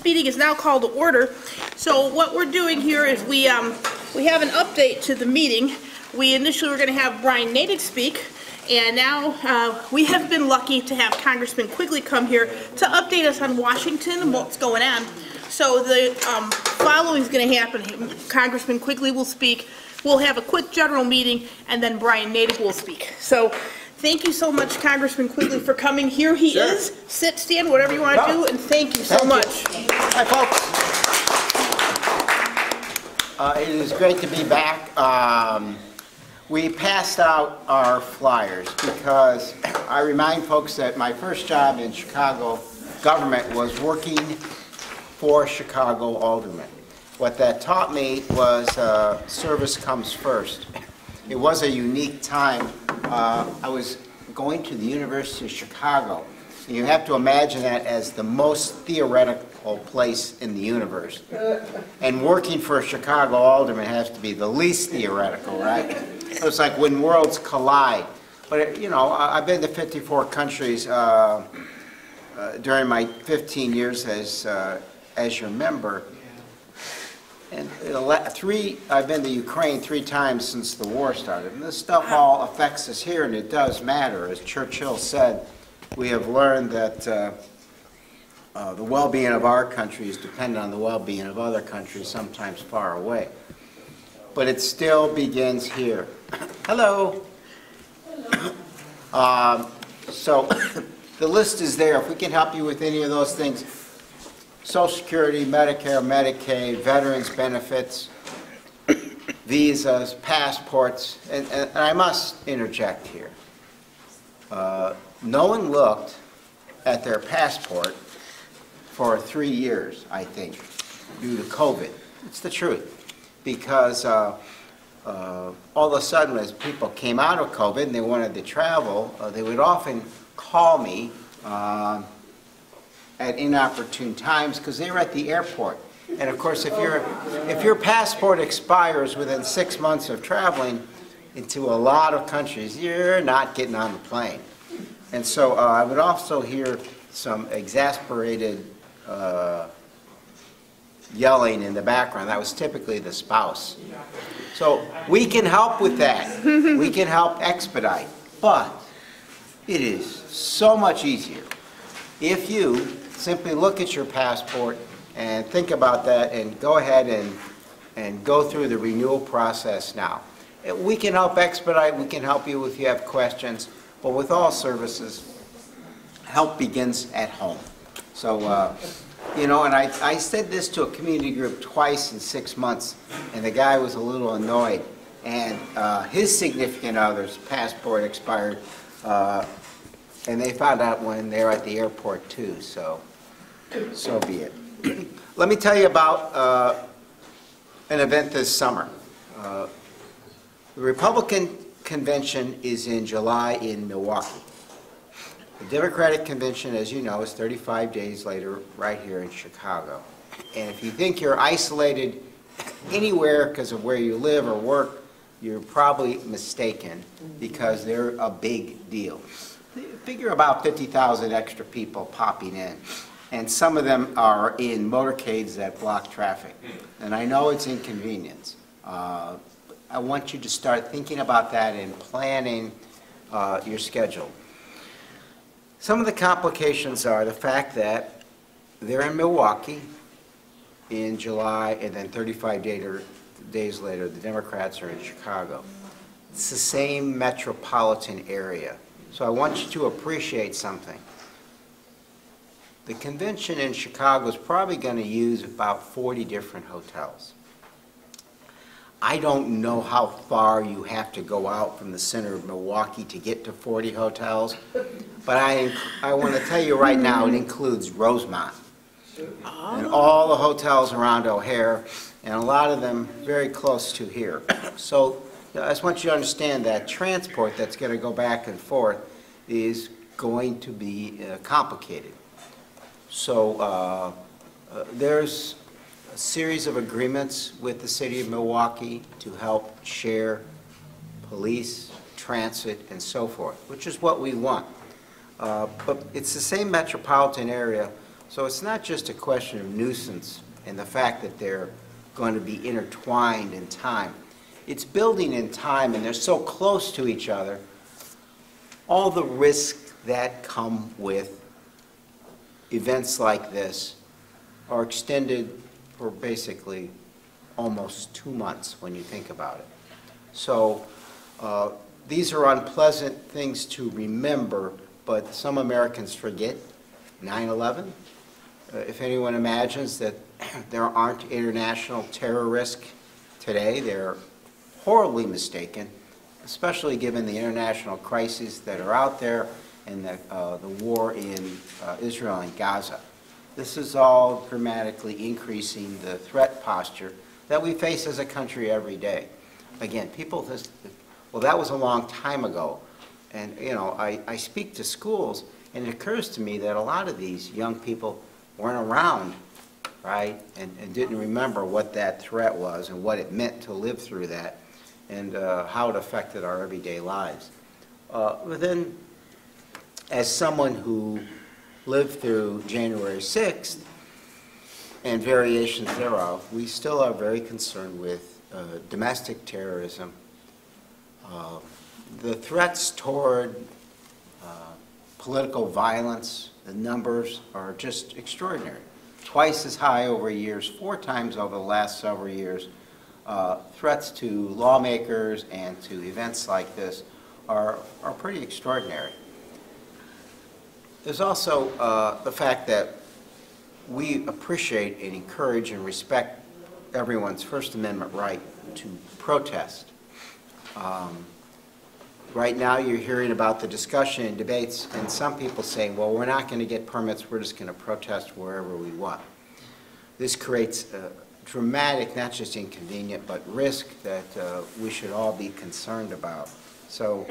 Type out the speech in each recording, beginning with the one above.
meeting is now called to order. So what we're doing here is we have an update to the meeting. We initially were going to have Brian Nadig speak, and now we have been lucky to have Congressman Quigley come here to update us on Washington and what's going on. So the following is going to happen. Congressman Quigley will speak. We'll have a quick general meeting, and then Brian Nadig will speak. So thank you so much, Congressman Quigley, for coming. Here he is. Sit, stand, whatever you want to do, and thank you so much. Hi, folks. It is great to be back. We passed out our flyers because I remind folks that my first job in Chicago government was working for Chicago aldermen. What that taught me was service comes first. It was a unique time. I was going to the University of Chicago. And you have to imagine that as the most theoretical place in the universe. And working for a Chicago alderman has to be the least theoretical, right? It was like when worlds collide. But, you know, I've been to 54 countries during my 15 years as your member. And I've been to Ukraine 3 times since the war started. And this stuff all affects us here, and it does matter. As Churchill said, we have learned that the well-being of our country is dependent on the well-being of other countries, sometimes far away. But it still begins here. Hello. So the list is there. If we can help you with any of those things, Social Security, Medicare, Medicaid, veterans benefits, visas, passports, and I must interject here. No one looked at their passport for 3 years, I think, due to COVID. It's the truth. Because all of a sudden, as people came out of COVID and they wanted to travel, they would often call me at inopportune times because they were at the airport. And of course, if your passport expires within 6 months of traveling into a lot of countries, you're not getting on the plane. And so I would also hear some exasperated yelling in the background. That was typically the spouse. So we can help with that. We can help expedite. But it is so much easier if you simply look at your passport and think about that and go ahead and go through the renewal process now. We can help expedite, we can help you if you have questions, but with all services, help begins at home. So, you know, and I said this to a community group twice in 6 months, and the guy was a little annoyed, and his significant other's passport expired, and they found out when they were at the airport too, so be it. Let me tell you about an event this summer. The Republican convention is in July in Milwaukee. The Democratic convention, as you know, is 35 days later right here in Chicago. And if you think you're isolated anywhere because of where you live or work, you're probably mistaken because they're a big deal. Figure about 50,000 extra people popping in. And some of them are in motorcades that block traffic. And I know it's inconvenience. I want you to start thinking about that and planning your schedule. Some of the complications are the fact that they're in Milwaukee in July, and then 35 days later, the Democrats are in Chicago. It's the same metropolitan area. So I want you to appreciate something. The convention in Chicago is probably going to use about 40 different hotels. I don't know how far you have to go out from the center of Milwaukee to get to 40 hotels, but I want to tell you right now it includes Rosemont and all the hotels around O'Hare, and a lot of them very close to here. So I just want you to understand that transport that's going to go back and forth is going to be complicated. So there's a series of agreements with the city of Milwaukee to help share police, transit, and so forth, which is what we want. But it's the same metropolitan area, So it's not just a question of nuisance and the fact that they're going to be intertwined in time. It's building in time, and they're so close to each other. All the risks that come with events like this are extended for basically almost 2 months when you think about it. So these are unpleasant things to remember, but some Americans forget 9/11. If anyone imagines that there aren't international terror risk today, they're horribly mistaken, especially given the international crises that are out there and the war in Israel and Gaza. This is all dramatically increasing the threat posture that we face as a country every day. Again, people just, well, that was a long time ago. And, you know, I speak to schools, and it occurs to me that a lot of these young people weren't around, right, and didn't remember what that threat was and what it meant to live through that and how it affected our everyday lives. But then, as someone who lived through January 6th and variations thereof, we still are very concerned with domestic terrorism. The threats toward political violence, the numbers are just extraordinary. Twice as high over years, 4 times over the last several years. Threats to lawmakers and to events like this are pretty extraordinary. There's also the fact that we appreciate and encourage and respect everyone's First Amendment right to protest. Right now you're hearing about the discussion and debates, and some people saying, well, we're not going to get permits, we're just going to protest wherever we want. This creates a dramatic, not just inconvenient, but risk that we should all be concerned about. So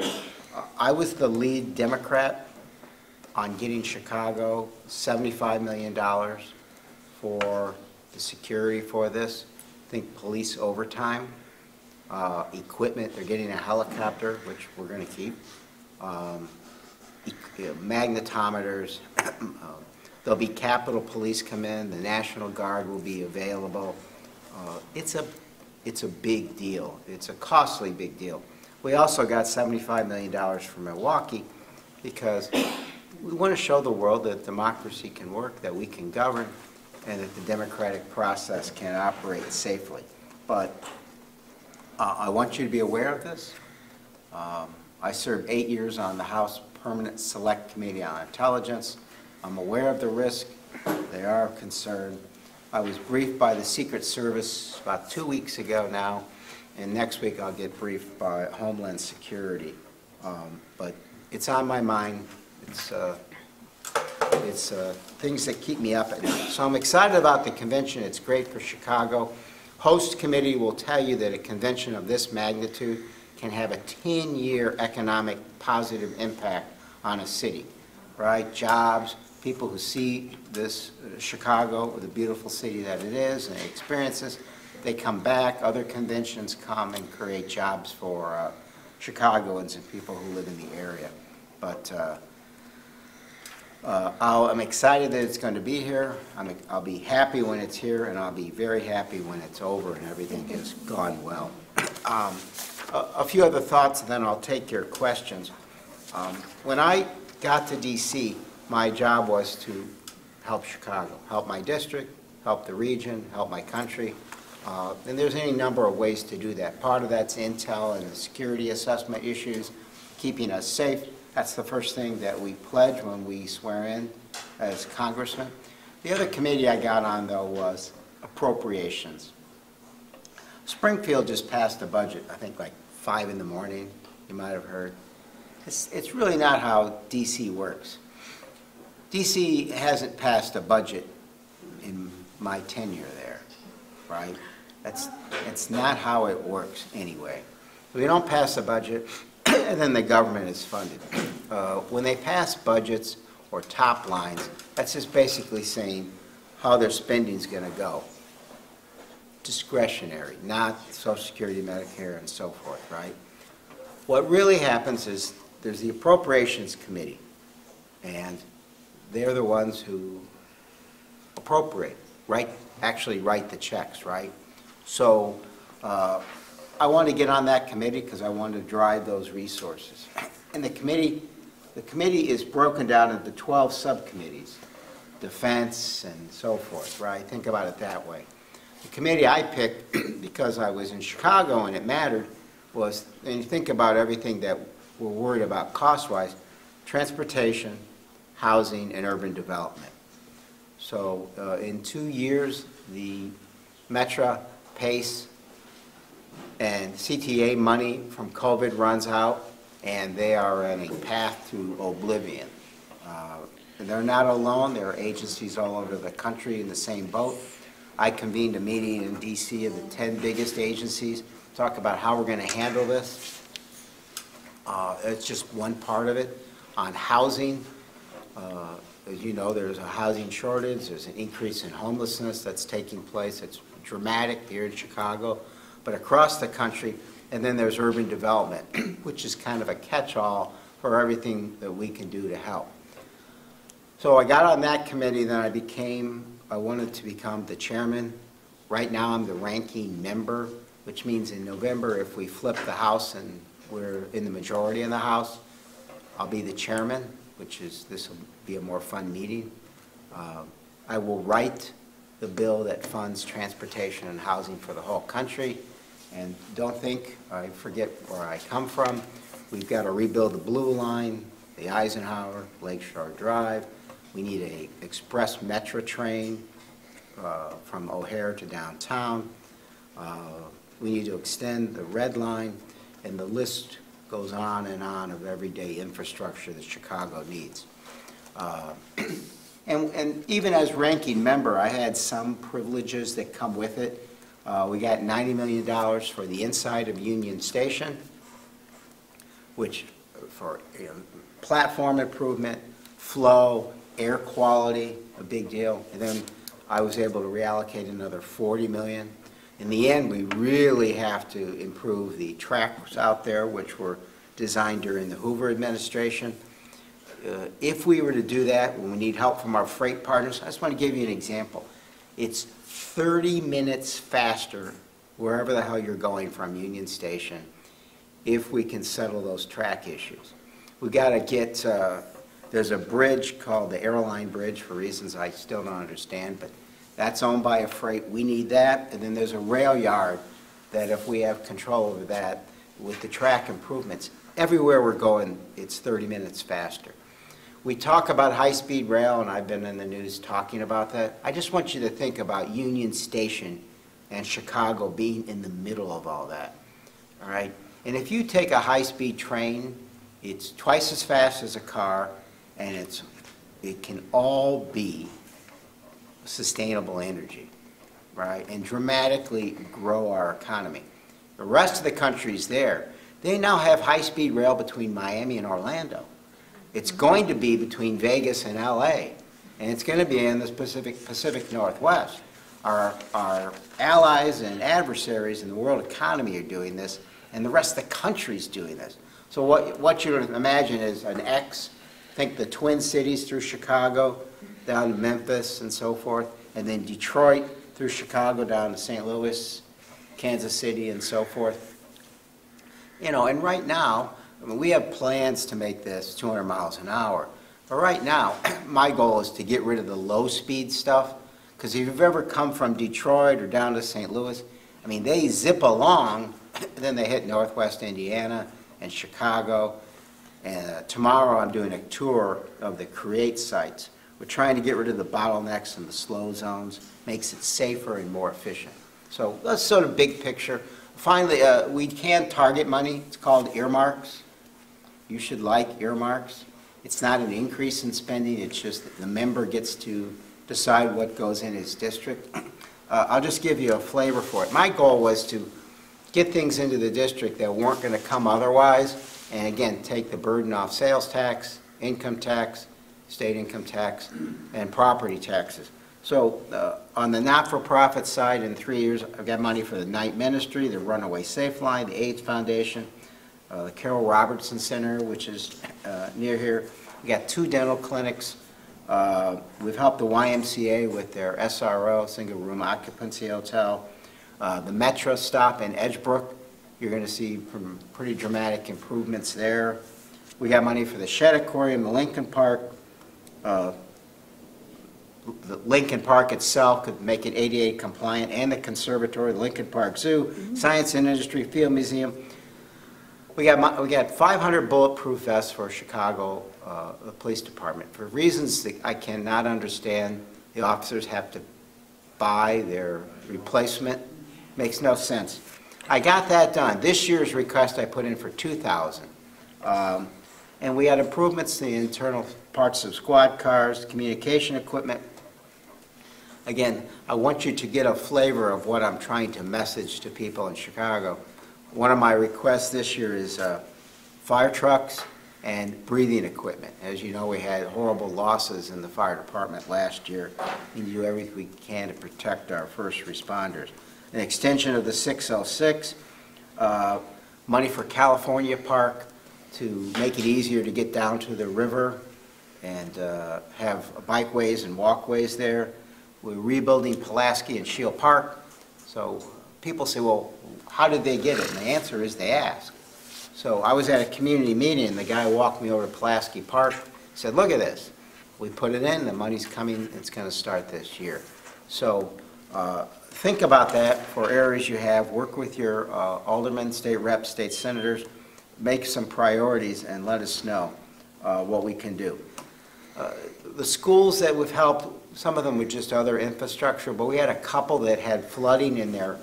I was the lead Democrat on getting Chicago $75 million for the security for this. I think police overtime, equipment, they're getting a helicopter, which we're going to keep, magnetometers, there'll be Capitol Police come in, the National Guard will be available. It's a big deal. It's a costly big deal. We also got $75 million from Milwaukee because we want to show the world that democracy can work, that we can govern, and that the democratic process can operate safely. But I want you to be aware of this. I served 8 years on the House Permanent Select Committee on Intelligence. I'm aware of the risk. They are of concern. I was briefed by the Secret Service about 2 weeks ago now, and next week I'll get briefed by Homeland Security. But it's on my mind. It's things that keep me up at night. So I'm excited about the convention. It's great for Chicago. Host committee will tell you that a convention of this magnitude can have a 10-year economic positive impact on a city, right? Jobs, people who see this Chicago, the beautiful city that it is, and experiences, they come back. Other conventions come and create jobs for Chicagoans and people who live in the area. But I'm excited that it's going to be here. I'll be happy when it's here, and I'll be very happy when it's over and everything has gone well. A few other thoughts, and then I'll take your questions. When I got to D.C., my job was to help Chicago, help my district, help the region, help my country. And there's any number of ways to do that. Part of that's intel and the security assessment issues, keeping us safe. That's the first thing that we pledge when we swear in as congressmen. The other committee I got on, though, was appropriations. Springfield just passed a budget, I think like 5 in the morning, you might have heard. It's really not how D.C. works. D.C. hasn't passed a budget in my tenure there, right? It's not how it works anyway. We don't pass a budget, and then the government is funded. When they pass budgets or top lines, that's just basically saying how their spending is going to go. Discretionary, not Social Security, Medicare, and so forth, right? What really happens is there's the Appropriations Committee, and they're the ones who appropriate, actually write the checks, right? So I want to get on that committee because I want to drive those resources. And the committee is broken down into 12 subcommittees, defense and so forth, right? Think about it that way. The committee I picked, because I was in Chicago and it mattered, was, and you think about everything that we're worried about cost-wise, transportation, housing, and urban development. So in 2 years, the Metra, PACE, and CTA money from COVID runs out, and they are on a path to oblivion. And they're not alone. There are agencies all over the country in the same boat. I convened a meeting in D.C. of the 10 biggest agencies, talk about how we're going to handle this. It's just one part of it. On housing, as you know, there's a housing shortage. There's an increase in homelessness that's taking place. It's dramatic here in Chicago, but across the country. And then there's urban development, which is kind of a catch-all for everything that we can do to help. So I got on that committee, then I wanted to become the chairman. Right now I'm the ranking member, which means in November, if we flip the House and we're in the majority in the House, I'll be the chairman, this will be a more fun meeting. I will write the bill that funds transportation and housing for the whole country. And don't think I forget where I come from. We've got to rebuild the Blue Line, the Eisenhower, Lakeshore Drive. We need an express Metra train from O'Hare to downtown. We need to extend the Red Line, and the list goes on of everyday infrastructure that Chicago needs. And even as ranking member, I had some privileges that come with it. We got $90 million for the inside of Union Station, which for platform improvement, flow, air quality, a big deal. And then I was able to reallocate another $40 million. In the end, we really have to improve the tracks out there, which were designed during the Hoover administration. If we were to do that, when we need help from our freight partners, I just want to give you an example. It's 30 minutes faster wherever the hell you're going from Union Station if we can settle those track issues. We've got to get, there's a bridge called the Airline Bridge for reasons I still don't understand, but that's owned by a freight. We need that. And then there's a rail yard that if we have control over that, with the track improvements, everywhere we're going, it's 30 minutes faster. We talk about high-speed rail, and I've been in the news talking about that. I just want you to think about Union Station and Chicago being in the middle of all that, all right? And if you take a high-speed train, it's twice as fast as a car, and it can all be sustainable energy, right? And dramatically grow our economy. The rest of the country's there. They now have high-speed rail between Miami and Orlando. It's going to be between Vegas and LA, and it's going to be in the Pacific Northwest. Our allies and adversaries in the world economy are doing this, and the rest of the country's doing this. So what you imagine is an X, think the Twin Cities through Chicago, down to Memphis and so forth, and then Detroit through Chicago down to St. Louis, Kansas City, and so forth. You know, and right now, I mean, we have plans to make this 200 miles an hour. But right now, my goal is to get rid of the low-speed stuff, because if you've ever come from Detroit or down to St. Louis, I mean, they zip along, and then they hit Northwest Indiana and Chicago. And tomorrow I'm doing a tour of the CREATE sites. We're trying to get rid of the bottlenecks and the slow zones, makes it safer and more efficient. So that's sort of big picture. Finally, we can target money. It's called earmarks. You should like earmarks. It's not an increase in spending. It's just that the member gets to decide what goes in his district. I'll just give you a flavor for it. My goal was to get things into the district that weren't going to come otherwise, and again, take the burden off sales tax, income tax, state income tax, and property taxes. So on the not-for-profit side, in 3 years, I've got money for the Night Ministry, the Runaway Safe Line, the AIDS Foundation, the Carol Robertson Center, which is near here. We got 2 dental clinics, We've helped the YMCA with their SRO, single room occupancy hotel. The Metro stop in Edgebrook, you're going to see some pretty dramatic improvements there. We got money for the Shed Aquarium, the Lincoln Park. The Lincoln Park itself could make it ADA compliant, and the conservatory, the Lincoln Park Zoo, Science and Industry Field Museum. We got 500 bulletproof vests for Chicago the Police Department. For reasons that I cannot understand, the officers have to buy their replacement. Makes no sense. I got that done. This year's request I put in for 2,000. And we had improvements in the internal parts of squad cars, communication equipment. Again, I want you to get a flavor of what I'm trying to message to people in Chicago. One of my requests this year is fire trucks and breathing equipment. As you know, we had horrible losses in the fire department last year. We do everything we can to protect our first responders. An extension of the 606, money for California Park to make it easier to get down to the river and have bikeways and walkways there. We're rebuilding Pulaski and Shield Park. So people say, well, how did they get it? And the answer is they asked. So I was at a community meeting, and the guy walked me over to Pulaski Park, said, look at this. We put it in, the money's coming, it's going to start this year. So think about that for areas you have. Work with your aldermen, state reps, state senators. Make some priorities and let us know what we can do. The schools that we've helped, some of them with just other infrastructure, but we had a couple that had flooding in their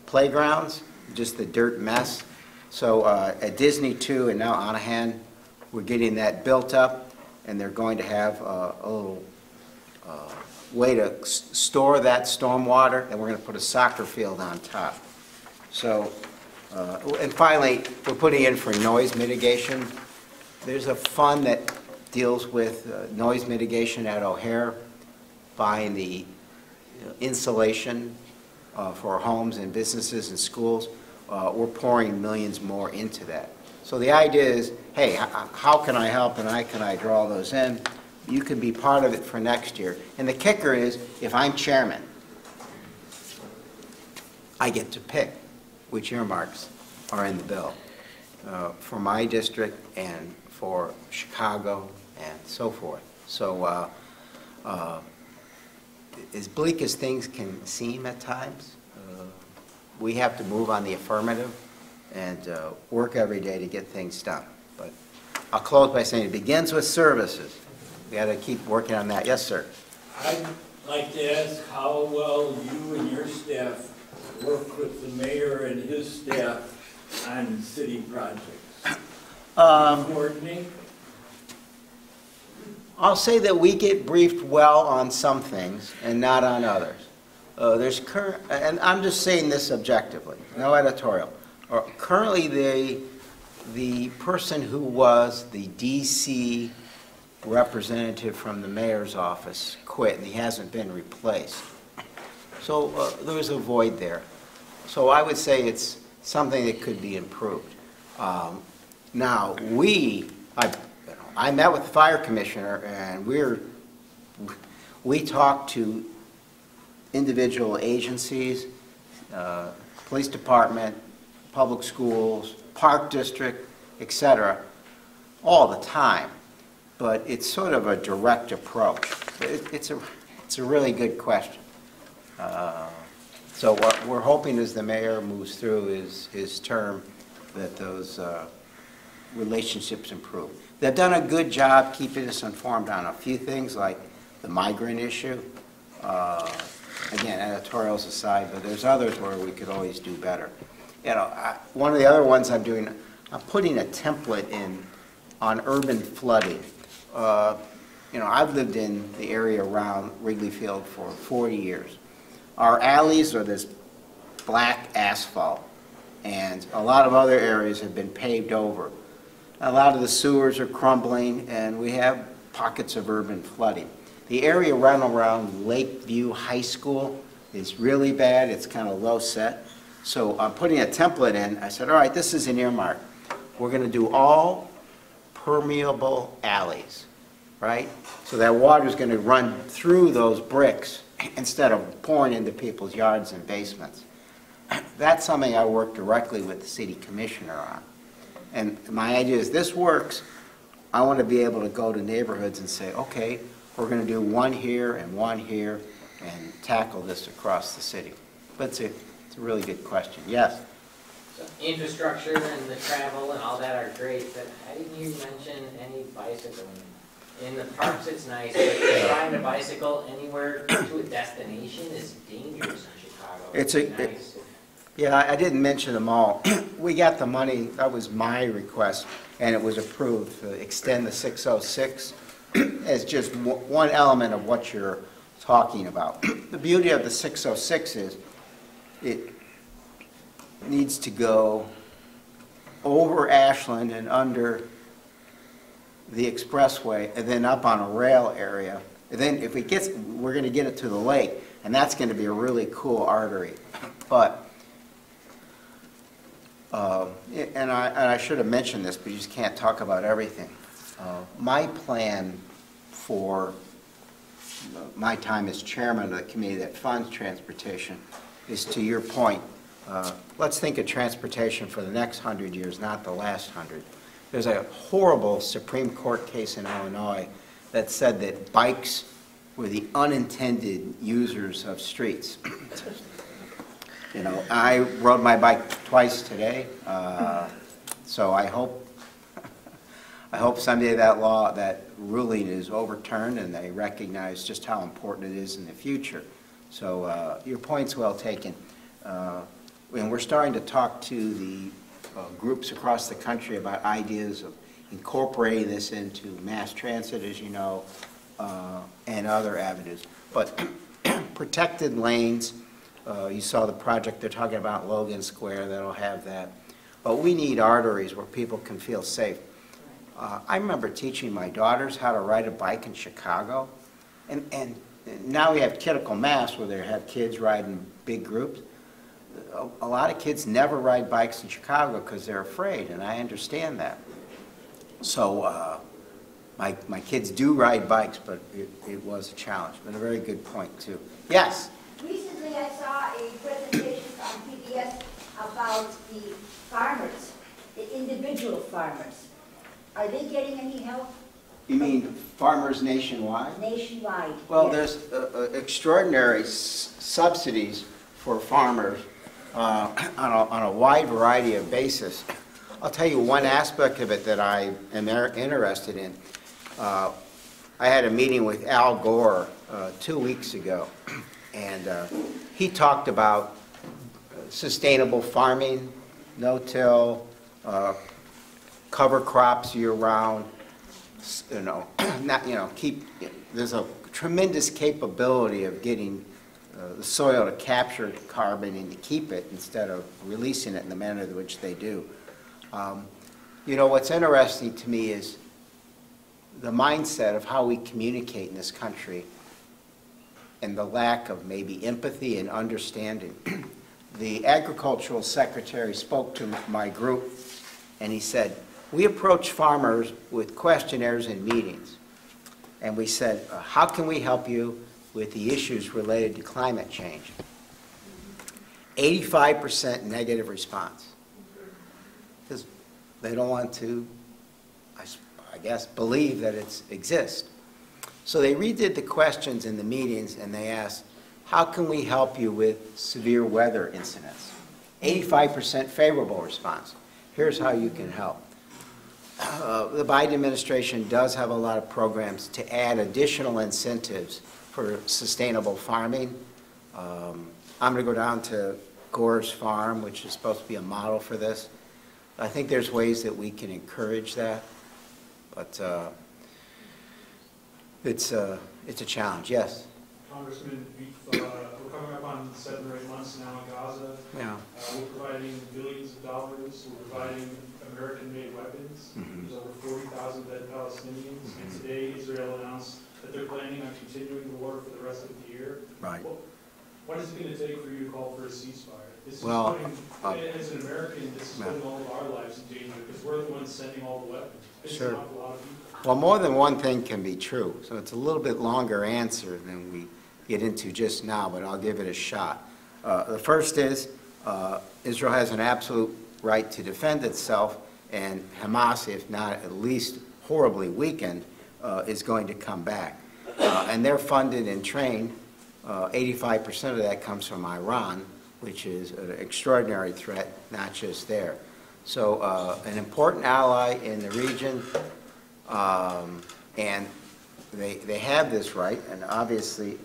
playgrounds, just the dirt mess. So at Disney 2 and now Onahan, we're getting that built up, and they're going to have a little way to store that stormwater, and we're going to put a soccer field on top. So, and finally, we're putting in for noise mitigation. There's a fund that deals with noise mitigation at O'Hare, buying the insulation for homes and businesses and schools. We're pouring millions more into that. So the idea is, hey, how can I help and how can I draw those in? You can be part of it for next year. And the kicker is, if I'm chairman, I get to pick which earmarks are in the bill for my district and for Chicago and so forth. So as bleak as things can seem at times, we have to move on the affirmative and work every day to get things done. But I'll close by saying it begins with services. We got to keep working on that. Yes, sir. I'd like to ask how well you and your staff work with the mayor and his staff on city projects. Coordinate? I'll say that we get briefed well on some things and not on others. And I'm just saying this objectively, no editorial. Currently, the person who was the DC representative from the mayor's office quit, and he hasn't been replaced. So there was a void there. So I would say it's something that could be improved. Now, I met with the fire commissioner, and we talked to individual agencies, police department, public schools, park district, etc., all the time. But it's sort of a direct approach. It's a really good question. So what we're hoping as the mayor moves through his term that those relationships improve. They've done a good job keeping us informed on a few things like the migrant issue. Again, editorials aside, but there's others where we could always do better. You know, one of the other ones I'm doing, I'm putting a template in on urban flooding. You know, I've lived in the area around Wrigley Field for 40 years. Our alleys are this black asphalt, and a lot of other areas have been paved over. A lot of the sewers are crumbling, and we have pockets of urban flooding. The area around Lakeview High School is really bad. It's kind of low set. So I'm putting a template in. I said, all right, this is an earmark. We're going to do all permeable alleys, right? So that water's going to run through those bricks instead of pouring into people's yards and basements. That's something I work directly with the city commissioner on. And my idea is, this works. I want to be able to go to neighborhoods and say, okay, we're going to do one here and tackle this across the city. But it's a really good question. Yes? So infrastructure and the travel and all that are great, but how didn't you mention any bicycling? In the parks it's nice, but riding a bicycle anywhere to a destination is dangerous in Chicago. Yeah, I didn't mention them all. We got the money, that was my request, and it was approved to extend the 606 as just one element of what you're talking about. The beauty of the 606 is it needs to go over Ashland and under the expressway and then up on a rail area. And then if it gets, we're going to get it to the lake, and that's going to be a really cool artery. But and I should have mentioned this, but you just can't talk about everything. My plan for my time as chairman of the committee that funds transportation is, to your point, let's think of transportation for the next 100 years, not the last 100. There's a horrible Supreme Court case in Illinois that said that bikes were the unintended users of streets. You know, I rode my bike twice today, so I hope someday that ruling is overturned and they recognize just how important it is in the future. So your point's well taken. And we're starting to talk to the groups across the country about ideas of incorporating this into mass transit, as you know, and other avenues. But protected lanes, you saw the project they're talking about, Logan Square, that'll have that. But we need arteries where people can feel safe. I remember teaching my daughters how to ride a bike in Chicago, and now we have critical mass where they have kids riding big groups. A lot of kids never ride bikes in Chicago because they're afraid, and I understand that. So my kids do ride bikes, but it was a challenge, but a very good point too. Yes? Recently I saw a presentation on PBS about the farmers, the individual farmers. Are they getting any help? You mean farmers nationwide? Nationwide. Well, yes. there's extraordinary subsidies for farmers on a wide variety of basis. I'll tell you one aspect of it that I am interested in. I had a meeting with Al Gore 2 weeks ago, and he talked about sustainable farming, no-till, cover crops year-round. There's a tremendous capability of getting the soil to capture carbon and to keep it instead of releasing it in the manner in which they do. What's interesting to me is the mindset of how we communicate in this country and the lack of maybe empathy and understanding. The agricultural secretary spoke to my group and he said, we approach farmers with questionnaires and meetings. And we said, how can we help you with the issues related to climate change? 85% negative response. Because they don't want to, I guess, believe that it exists. So they redid the questions in the meetings and they asked, how can we help you with severe weather incidents? 85% favorable response. Here's how you can help. The Biden administration does have a lot of programs to add additional incentives for sustainable farming. I'm going to go down to Gore's Farm, which is supposed to be a model for this. I think there's ways that we can encourage that, but it's a challenge. Yes? Congressman, we're coming up on 7 or 8 months now in Gaza. Yeah. We're providing billions of dollars. We're providing American-made weapons. Mm-hmm. There's over 40,000 dead Palestinians. Mm-hmm. And today Israel announced that they're planning on continuing the war for the rest of the year. Right. What is it going to take for you to call for a ceasefire? This is well, putting, as an American, this is putting all of our lives in danger because we're the ones sending all the weapons. It's Sure. an awful lot of people. Well, more than one thing can be true, so it's a little bit longer answer than we get into just now, but I'll give it a shot. The first is, Israel has an absolute right to defend itself, and Hamas, if not at least horribly weakened, is going to come back. And they're funded and trained. 85% of that comes from Iran, which is an extraordinary threat, not just there. So an important ally in the region, and they have this right, and obviously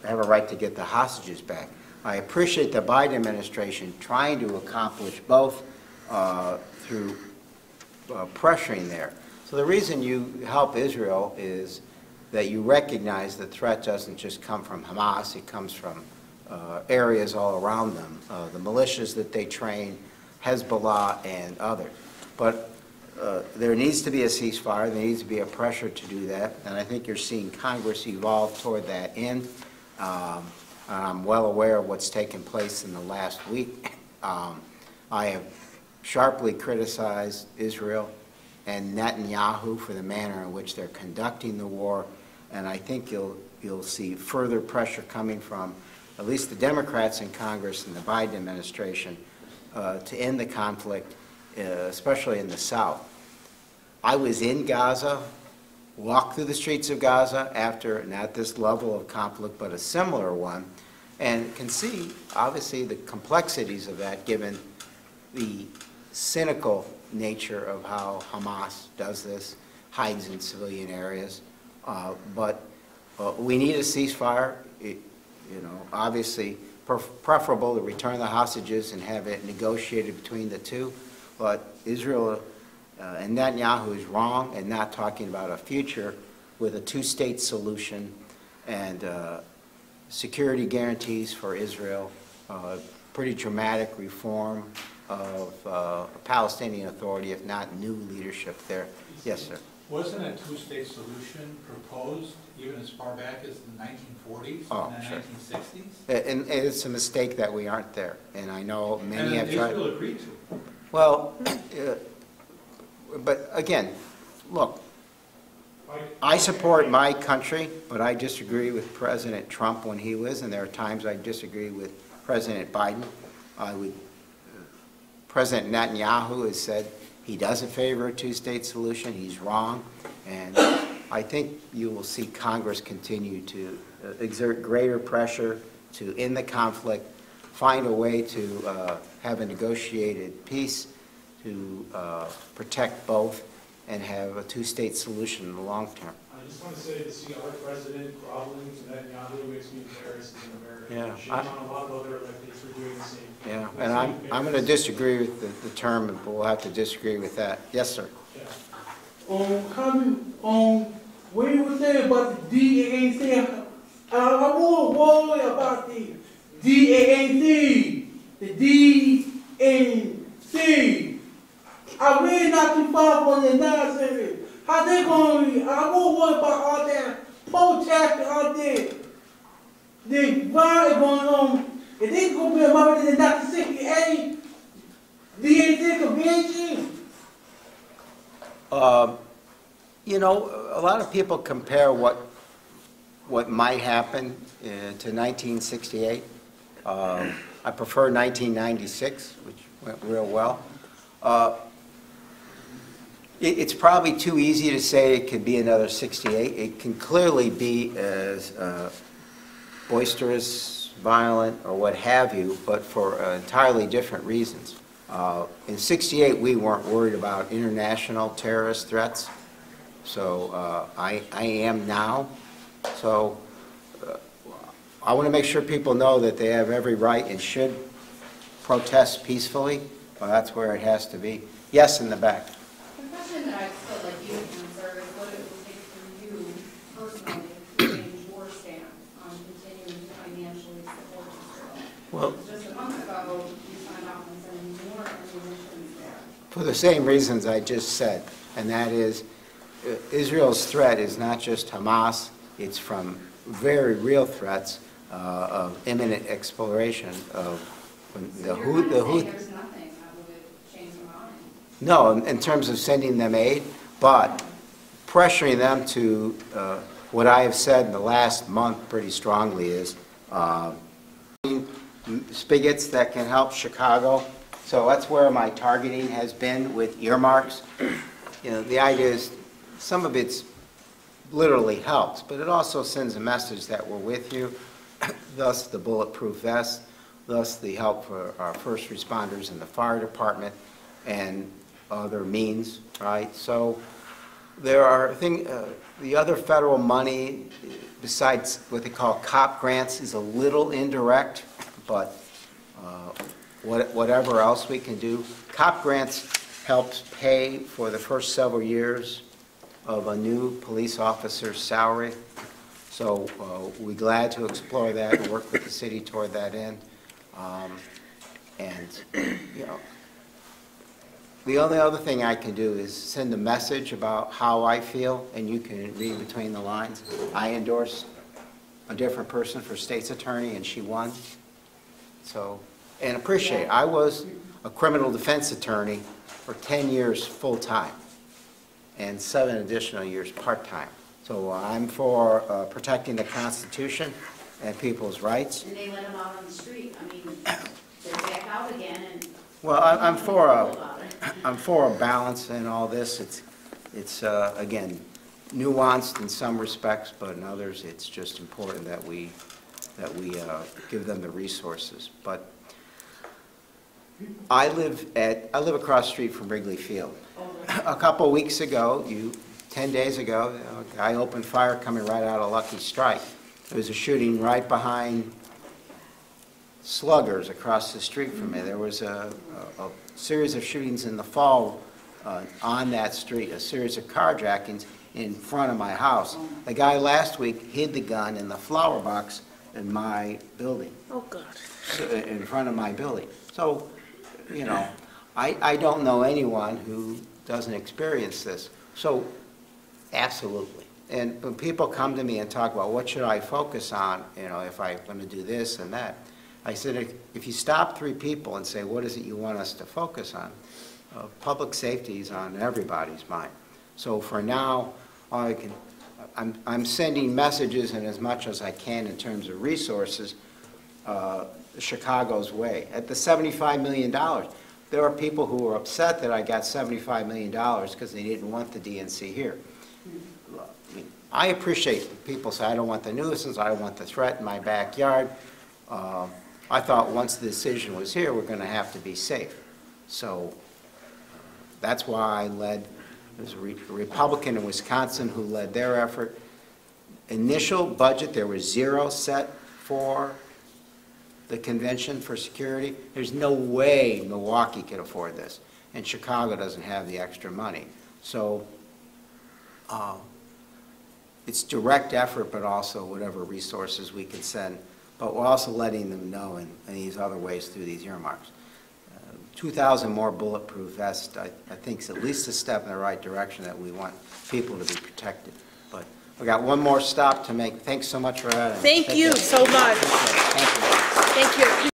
have a right to get the hostages back. I appreciate the Biden administration trying to accomplish both through pressuring there. So the reason you help Israel is that you recognize the threat doesn't just come from Hamas, it comes from areas all around them, the militias that they train, Hezbollah, and others. But there needs to be a ceasefire, there needs to be a pressure to do that, and I think you're seeing Congress evolve toward that end. I'm well aware of what's taken place in the last week. I have sharply criticized Israel and Netanyahu for the manner in which they're conducting the war, and I think you'll see further pressure coming from at least the Democrats in Congress and the Biden administration to end the conflict, especially in the South. I was in Gaza, walked through the streets of Gaza after, not this level of conflict, but a similar one, and can see, obviously, the complexities of that given the cynical nature of how Hamas does this, hides in civilian areas. But we need a ceasefire. Obviously preferable to return the hostages and have it negotiated between the two. But Israel and Netanyahu is wrong in not talking about a future with a two-state solution and security guarantees for Israel, pretty dramatic reform of Palestinian Authority, if not new leadership there. Yes, sir. Wasn't a two-state solution proposed even as far back as the 1940s and the sure. 1960s? And it's a mistake that we aren't there, and I know many have tried. And Israel agreed to. Well, but again, look, I support my country, but I disagree with President Trump when he was, and there are times I disagree with President Biden. President Netanyahu has said he doesn't favor a two-state solution. He's wrong, and I think you will see Congress continue to exert greater pressure to end the conflict, find a way to have a negotiated peace, to protect both, and have a two-state solution in the long term. I just want to say to see our president groveling to Netanyahu makes me embarrassed as an American. Yeah, Shame on a lot of other electeds for doing the same. Yeah, and I'm going to disagree with the term, but we'll have to disagree with that. Yes, sir. What you were saying about the DAAC, I won't worry about the DAAC, the DNC. I'm really not too far from the nonsense. How they going to, I won't worry about all that protest out there. The riot going on. If they going to be about the 1968 DNC convention. A lot of people compare what might happen to 1968. I prefer 1996, which went real well. It's probably too easy to say it could be another 68. It can clearly be as boisterous, violent, or what have you, but for entirely different reasons. In 68, we weren't worried about international terrorist threats. So I am now. So I want to make sure people know that they have every right and should protest peacefully. Well, that's where it has to be. Yes, in the back. The question that I'd still like you to answer is what it will take for you personally to change your stand on continuing to financially support Israel. Well, Just a month ago, you signed off on sending more ammunition there. for the same reasons I just said, and that is Israel's threat is not just Hamas, it's from very real threats of imminent exploration of the So you're kind of saying Houthi. there's nothing that would change your mind? No, in terms of sending them aid, but pressuring them to, what I have said in the last month pretty strongly is, spigots that can help Chicago. So that's where my targeting has been with earmarks. You know, the idea is some of it's literally helps, but it also sends a message that we're with you, thus the bulletproof vest, thus the help for our first responders in the fire department and other means, right? So there are the other federal money, besides what they call COP grants, is a little indirect, but whatever else we can do. COP grants helps pay for the first several years of a new police officer's salary. So we're glad to explore that and work with the city toward that end. And, you know, the only other thing I can do is send a message about how I feel, and you can read between the lines. I endorsed a different person for state's attorney, and she won. So, and appreciate it. I was a criminal defense attorney for 10 years full-time and 7 additional years part-time. So I'm for protecting the Constitution and people's rights. And they let them out on the street. I mean, they're back out again and... Well, I'm for a balance in all this. It's again, nuanced in some respects, but in others it's just important that we give them the resources. But I live across the street from Wrigley Field. A couple of weeks ago, 10 days ago, a guy opened fire coming right out of Lucky Strike. There was a shooting right behind Sluggers across the street from me. There was a series of shootings in the fall on that street, a series of carjackings in front of my house. The guy last week hid the gun in the flower box in my building. Oh, God. In front of my building. So, you know, I don't know anyone who doesn't experience this. So, absolutely. And when people come to me and talk about what should I focus on, you know, if I'm going to do this and that, I said, if you stop 3 people and say, what is it you want us to focus on? Public safety is on everybody's mind. So for now, I'm sending messages in as much as I can in terms of resources Chicago's way. At the $75 million, there are people who are upset that I got $75 million because they didn't want the DNC here. I appreciate people say, I don't want the nuisance, I don't want the threat in my backyard. I thought once the decision was here, we're going to have to be safe. So that's why I led, there was a Republican in Wisconsin who led their effort. Initial budget, there was 0 set for the convention for security. There's no way Milwaukee could afford this, and Chicago doesn't have the extra money. So it's direct effort, but also whatever resources we can send. But we're also letting them know in these other ways through these earmarks. 2,000 more bulletproof vests, I think, is at least a step in the right direction that we want people to be protected. But we got one more stop to make. Thanks so much for having me. Thank you so much. Thank you. Thank you.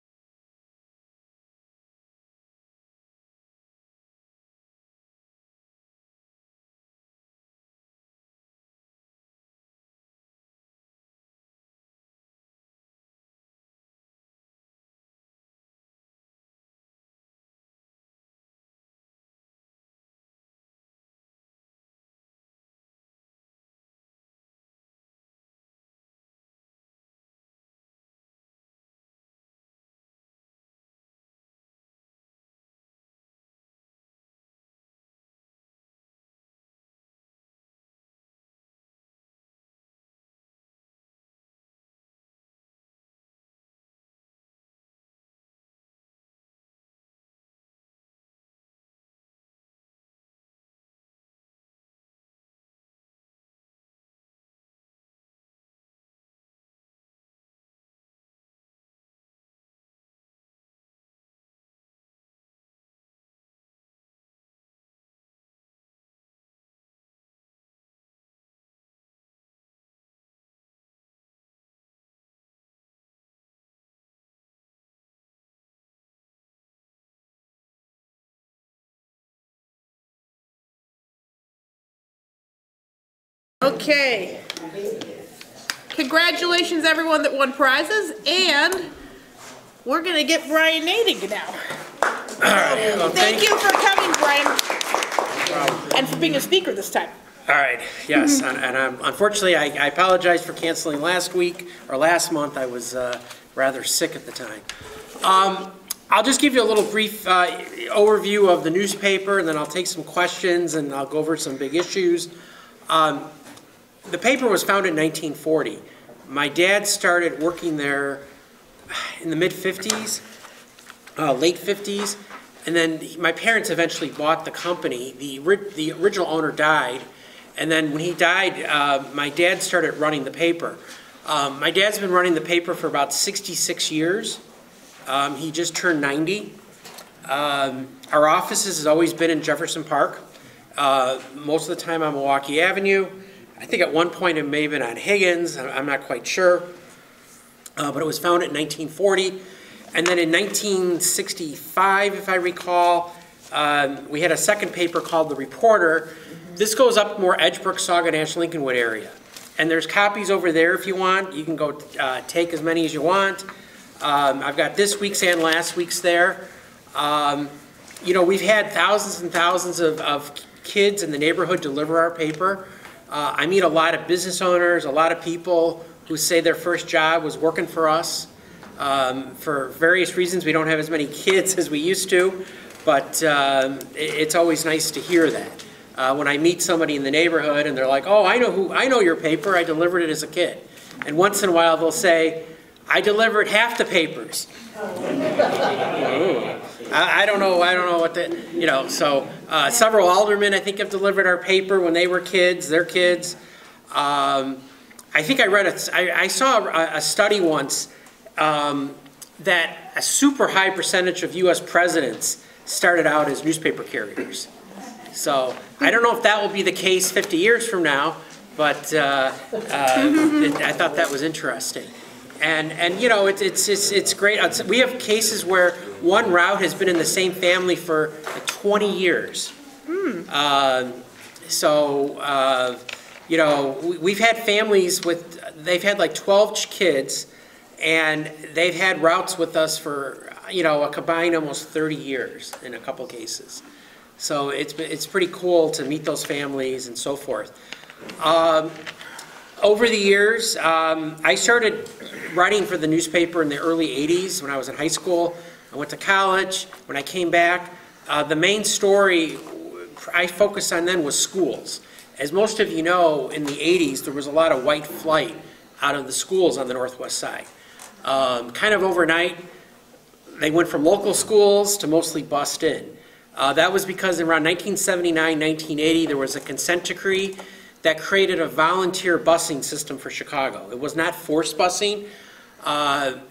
Okay. Congratulations, everyone that won prizes, and we're going to get Brian Nadig now. Thank you for coming, Brian, and for being a speaker this time. All right, yes, and unfortunately, I apologize for canceling last week, or last month. I was rather sick at the time. I'll just give you a little brief overview of the newspaper, and then I'll take some questions, and I'll go over some big issues. The paper was founded in 1940. My dad started working there in the mid-50s, late 50s, and then my parents eventually bought the company. The original owner died, and then when he died, my dad started running the paper. My dad's been running the paper for about 66 years. He just turned 90. Our offices has always been in Jefferson Park. Most of the time on Milwaukee Avenue. I think at one point it may have been on Higgins. I'm not quite sure. But it was founded in 1940. And then in 1965, if I recall, we had a second paper called The Reporter. This goes up more Edgebrook, Sauganash, Lincolnwood area. And there's copies over there if you want. You can go take as many as you want. I've got this week's and last week's there. You know, we've had thousands and thousands of kids in the neighborhood deliver our paper. I meet a lot of business owners, a lot of people who say their first job was working for us. For various reasons, we don't have as many kids as we used to, but it's always nice to hear that. When I meet somebody in the neighborhood and they're like, oh, I know your paper, I delivered it as a kid. And once in a while they'll say, I delivered half the papers. I don't know what the, you know, so several aldermen I think have delivered our paper when they were kids, their kids. I think I saw a study once that a super high percentage of U.S. presidents started out as newspaper carriers. So I don't know if that will be the case 50 years from now, but I thought that was interesting. And you know, it's great. We have cases where one route has been in the same family for like 20 years. You know, we've had families with, they've had like 12 kids, and they've had routes with us for, you know, a combined almost 30 years in a couple cases. So it's pretty cool to meet those families and so forth. Over the years, I started writing for the newspaper in the early 80s when I was in high school. I went to college. When I came back, the main story I focused on then was schools. As most of you know, in the 80s, there was a lot of white flight out of the schools on the northwest side. Kind of overnight, they went from local schools to mostly bused in. That was because around 1979, 1980, there was a consent decree that created a volunteer busing system for Chicago. It was not forced busing.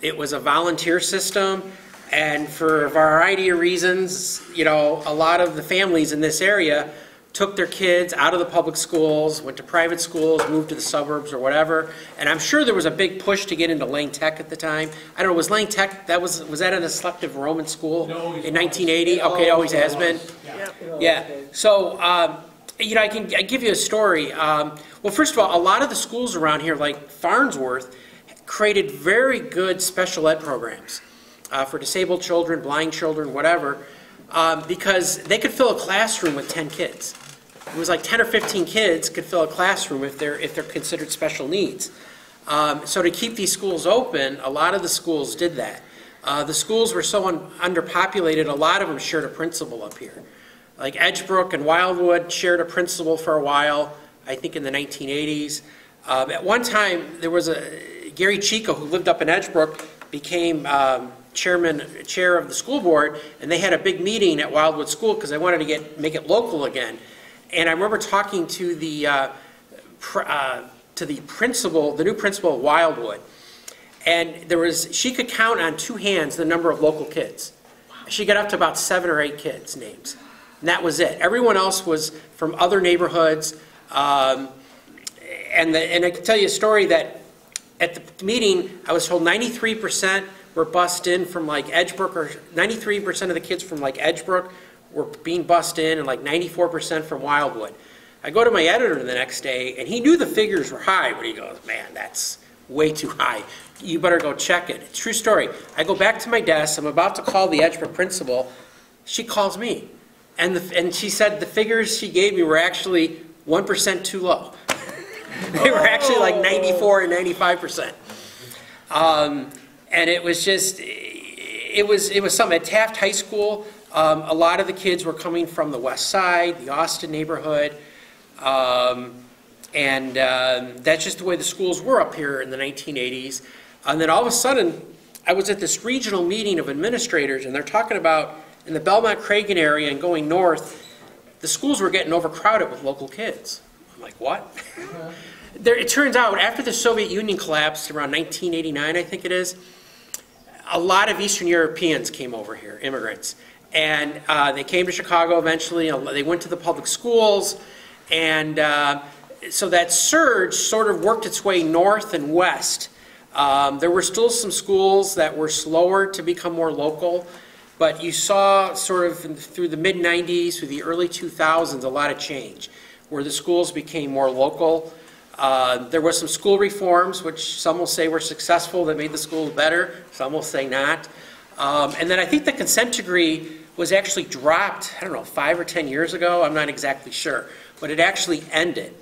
It was a volunteer system. And for a variety of reasons, you know, a lot of the families in this area took their kids out of the public schools, went to private schools, moved to the suburbs or whatever. And I'm sure there was a big push to get into Lane Tech at the time. I don't know, was Lane Tech, was that an selective Roman school in 1980? Okay, it always has been. Yeah. So, you know, I give you a story. Well, first of all, a lot of the schools around here, like Farnsworth, created very good special ed programs for disabled children, blind children, whatever, because they could fill a classroom with 10 kids. It was like 10 or 15 kids could fill a classroom if they're considered special needs. So to keep these schools open, a lot of the schools did that. The schools were so underpopulated, a lot of them shared a principal up here. Like Edgebrook and Wildwood shared a principal for a while, I think in the 1980s. At one time, there was Gary Chico, who lived up in Edgebrook, became chair of the school board, and they had a big meeting at Wildwood School because they wanted to make it local again. And I remember talking to the principal, the new principal of Wildwood, and she could count on two hands the number of local kids. She got up to about 7 or 8 kids' names. And that was it. Everyone else was from other neighborhoods. And I can tell you a story that at the meeting, I was told 93% were bussed in from like Edgebrook, or 93% of the kids from like Edgebrook were being bussed in, and like 94% from Wildwood. I go to my editor the next day, and he knew the figures were high, but he goes, man, that's way too high. You better go check it. True story. I go back to my desk. I'm about to call the Edgewood principal. She calls me. And she said the figures she gave me were actually 1% too low. They were actually like 94 and 95%. And it was just, it was something. At Taft High School, a lot of the kids were coming from the west side, the Austin neighborhood. That's just the way the schools were up here in the 1980s. And then all of a sudden, I was at this regional meeting of administrators, and they're talking about in the Belmont-Cragen area and going north, the schools were getting overcrowded with local kids. I'm like, what? It turns out, after the Soviet Union collapsed around 1989, I think it is, a lot of Eastern Europeans came over here, immigrants. And they came to Chicago eventually. They went to the public schools. And so that surge sort of worked its way north and west. There were still some schools that were slower to become more local. But you saw sort of through the mid-90s, through the early 2000s, a lot of change, where the schools became more local. There were some school reforms, which some will say were successful, that made the schools better. Some will say not. And then I think the consent decree was actually dropped, I don't know, 5 or 10 years ago. I'm not exactly sure. But it actually ended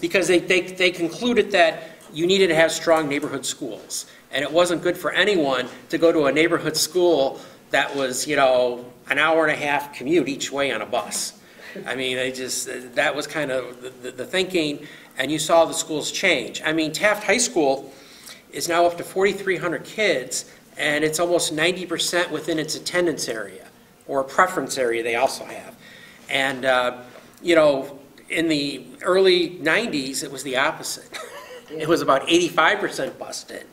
because they concluded that you needed to have strong neighborhood schools. And it wasn't good for anyone to go to a neighborhood school that was, you know, an hour and a half commute each way on a bus. I mean, that was kind of the thinking, and you saw the schools change. I mean, Taft High School is now up to 4,300 kids, and it's almost 90% within its attendance area, or preference area they also have. And, you know, in the early 90s, it was the opposite. It was about 85% busted.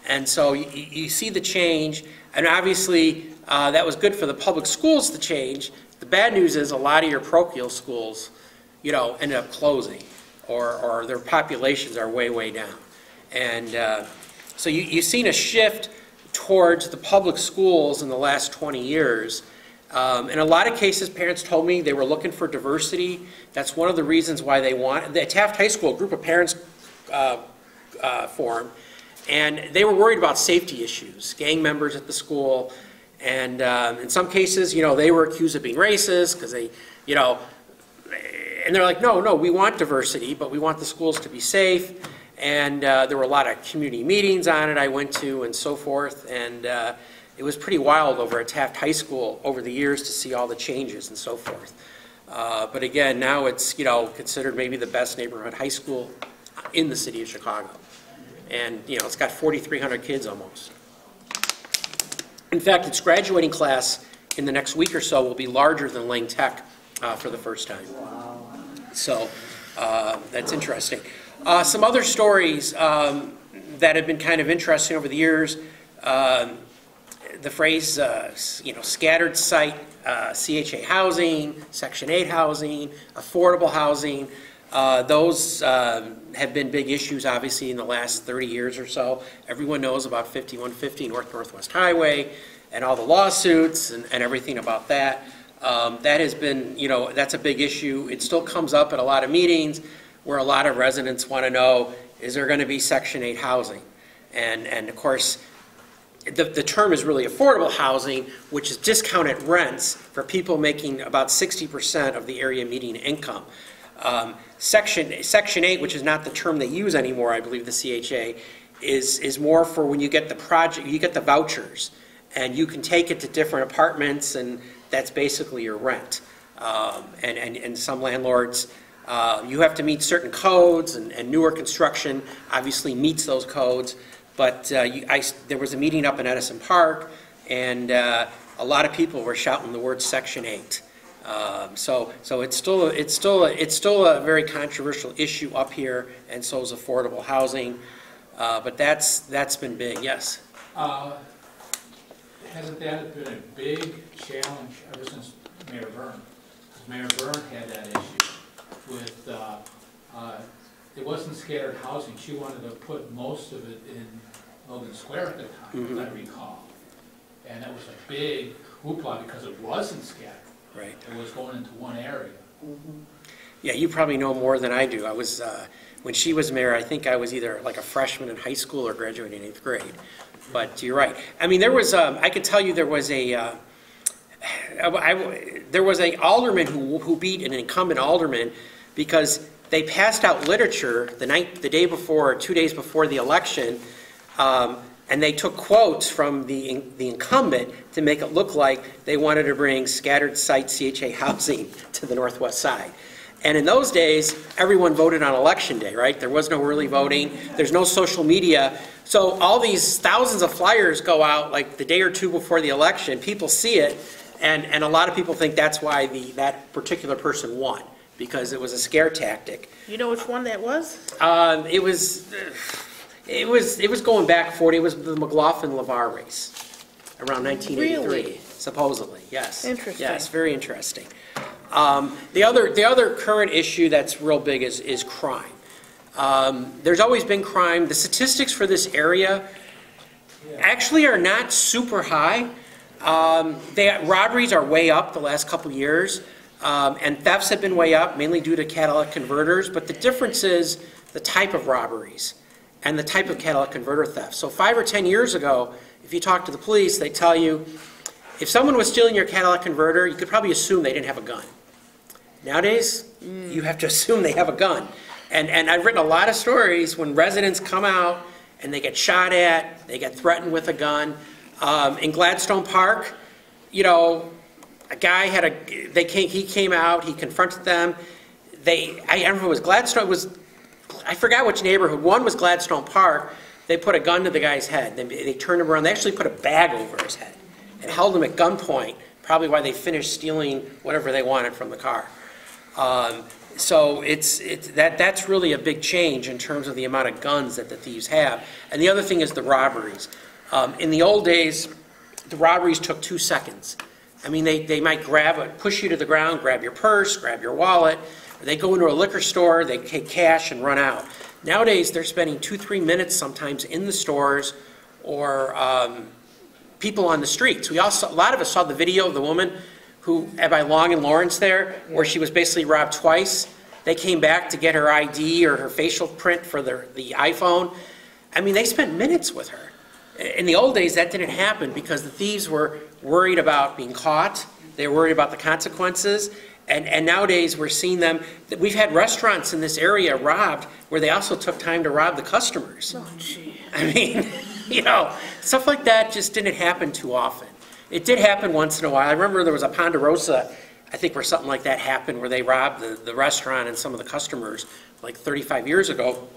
And so you see the change, and obviously that was good for the public schools to change. The bad news is a lot of your parochial schools, you know, ended up closing, or their populations are way, way down. And so you've seen a shift towards the public schools in the last 20 years. In a lot of cases, parents told me they were looking for diversity. That's one of the reasons why they want, at Taft High School, a group of parents formed, and they were worried about safety issues, gang members at the school, and in some cases, you know, they were accused of being racist because they, you know, and they're like, no, we want diversity, but we want the schools to be safe. And there were a lot of community meetings on it I went to and so forth, and it was pretty wild over at Taft High School over the years to see all the changes and so forth. But again, now it's, you know, considered maybe the best neighborhood high school in the city of Chicago. And, you know, it's got 4,300 kids almost. In fact, its graduating class in the next week or so will be larger than Lane Tech for the first time. So that's interesting. Some other stories that have been kind of interesting over the years, the phrase, you know, scattered site, CHA housing, Section 8 housing, affordable housing, those have been big issues, obviously, in the last 30 years or so. Everyone knows about 5150 Northwest Highway and all the lawsuits and everything about that. That has been, you know, that's a big issue. It still comes up at a lot of meetings where a lot of residents want to know, is there going to be Section 8 housing? And of course, the term is really affordable housing, which is discounted rents for people making about 60% of the area median income. Section 8, which is not the term they use anymore, I believe the CHA, is more for when you get the project, you get the vouchers, and you can take it to different apartments, and that's basically your rent. And some landlords, you have to meet certain codes, and newer construction obviously meets those codes. But there was a meeting up in Edison Park, and a lot of people were shouting the word Section 8. So it's still a very controversial issue up here, and so is affordable housing. But that's been big. Yes. Hasn't that been a big challenge ever since Mayor Byrne? Because Mayor Byrne had that issue with it wasn't scattered housing. She wanted to put most of it in Logan Square at the time, as I recall, and that was a big hoopla because it wasn't scattered. Right. It was going into one area. Yeah, you probably know more than I do. I was, when she was mayor, I think I was either like a freshman in high school or graduating in 8th grade. But you're right. I mean, there was, I could tell you there was a alderman who beat an incumbent alderman because they passed out literature the day before, or 2 days before the election, and they took quotes from the incumbent to make it look like they wanted to bring scattered site CHA housing to the northwest side. And in those days, everyone voted on election day, right? There was no early voting. There's no social media. So all these thousands of flyers go out like the day or two before the election. People see it, and a lot of people think that's why that particular person won, because it was a scare tactic. You know which one that was? It was going back 40. It was the McLaughlin-LeVar race around 1983, Really? Supposedly. Yes. Interesting. Yes, very interesting. The other current issue that's real big is crime. There's always been crime. The statistics for this area actually are not super high. Robberies are way up the last couple years, and thefts have been way up, mainly due to catalytic converters. But the difference is the type of robberies and the type of catalytic converter theft. So 5 or 10 years ago, if you talk to the police, they tell you if someone was stealing your catalytic converter, you could probably assume they didn't have a gun. Nowadays, you have to assume they have a gun. And I've written a lot of stories when residents come out and they get shot at, they get threatened with a gun. In Gladstone Park, you know, a guy he came out, he confronted them. I remember it was Gladstone, I forgot which neighborhood. One was Gladstone Park. They put a gun to the guy's head. They turned him around. They actually put a bag over his head and held him at gunpoint, probably while they finished stealing whatever they wanted from the car. So that's really a big change in terms of the amount of guns that the thieves have. And the other thing is the robberies. In the old days, the robberies took 2 seconds. I mean, they might push you to the ground, grab your purse, grab your wallet. Or they go into a liquor store, they take cash and run out. Nowadays, they're spending 2-3 minutes sometimes in the stores, or people on the streets. A lot of us saw the video of the woman who, by Long and Lawrence there, where she was basically robbed twice. They came back to get her ID or her facial print for the iPhone. I mean, they spent minutes with her. In the old days, that didn't happen because the thieves were worried about being caught. They were worried about the consequences. And nowadays, we're seeing them. We've had restaurants in this area robbed where they also took time to rob the customers. Oh, gee. I mean, you know, stuff like that just didn't happen too often. It did happen once in a while. I remember there was a Ponderosa, I think, where something like that happened, where they robbed the restaurant and some of the customers like 35 years ago.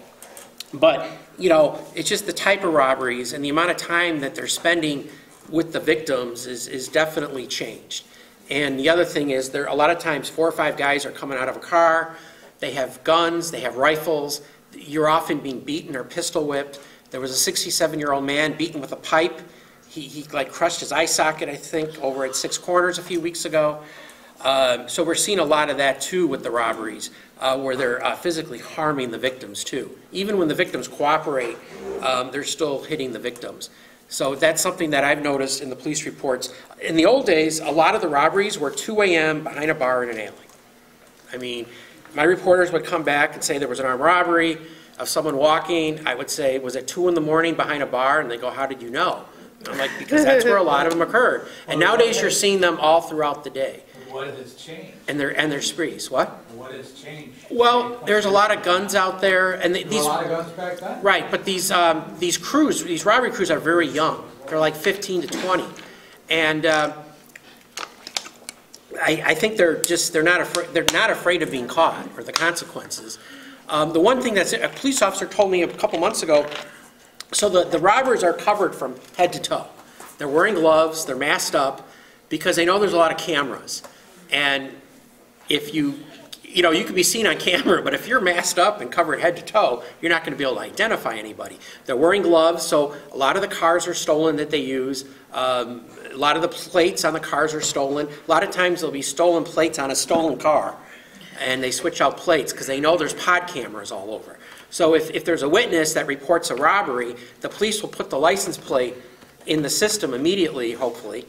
But, you know, it's just the type of robberies and the amount of time that they're spending with the victims is definitely changed. And the other thing is, a lot of times 4 or 5 guys are coming out of a car. They have guns, they have rifles. You're often being beaten or pistol whipped. There was a 67-year-old man beaten with a pipe. He like crushed his eye socket, I think, over at 6 Corners a few weeks ago. So we're seeing a lot of that too with the robberies, where they're physically harming the victims too. Even when the victims cooperate, they're still hitting the victims. So that's something that I've noticed in the police reports. In the old days, a lot of the robberies were 2 a.m. behind a bar in an alley. I mean, my reporters would come back and say there was an armed robbery of someone walking. I would say, was it 2 in the morning behind a bar? And they go, how did you know? I'm like, because that's where a lot of them occurred. And nowadays you're seeing them all throughout the day. What has changed? And their sprees. What? What has changed? Well, there's a lot of guns out there, and these. A lot of guns back then. Right, but these crews, these robbery crews, are very young. They're like 15 to 20, and I think they're not afraid of being caught or the consequences. The one thing that a police officer told me a couple months ago. So the robbers are covered from head to toe. They're wearing gloves. They're masked up because they know there's a lot of cameras. And if you can be seen on camera, but if you're masked up and covered head to toe, you're not going to be able to identify anybody. They're wearing gloves, so a lot of the cars are stolen that they use. A lot of the plates on the cars are stolen. A lot of times there'll be stolen plates on a stolen car, and they switch out plates because they know there's pod cameras all over. So if there's a witness that reports a robbery, the police will put the license plate in the system immediately, hopefully,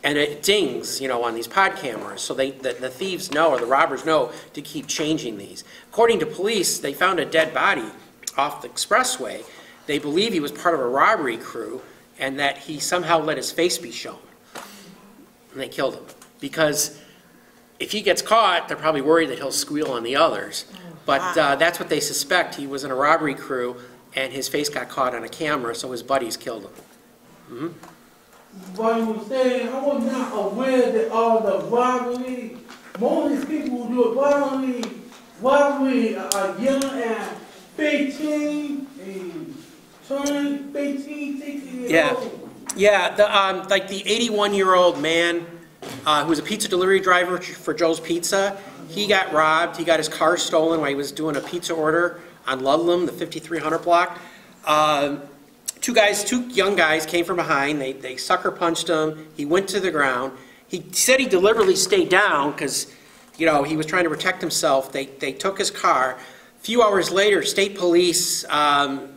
and it dings, you know, on these pod cameras. So the thieves know, or the robbers know, to keep changing these. According to police, they found a dead body off the expressway. They believe he was part of a robbery crew, and that he somehow let his face be shown. And they killed him. Because if he gets caught, they're probably worried that he'll squeal on the others. But that's what they suspect. He was in a robbery crew, and his face got caught on a camera, so his buddies killed him. What you were saying, I was not aware that all the robbery, most of these people who do robbery are young and 15 and 20, 15, 16 years old. Yeah, like the 81-year-old man who was a pizza delivery driver for Joe's Pizza, he got robbed. He got his car stolen while he was doing a pizza order on Ludlam, the 5300 block. Two young guys came from behind. They sucker punched him. He went to the ground. He said he deliberately stayed down because, you know, he was trying to protect himself. They took his car. A few hours later, state police,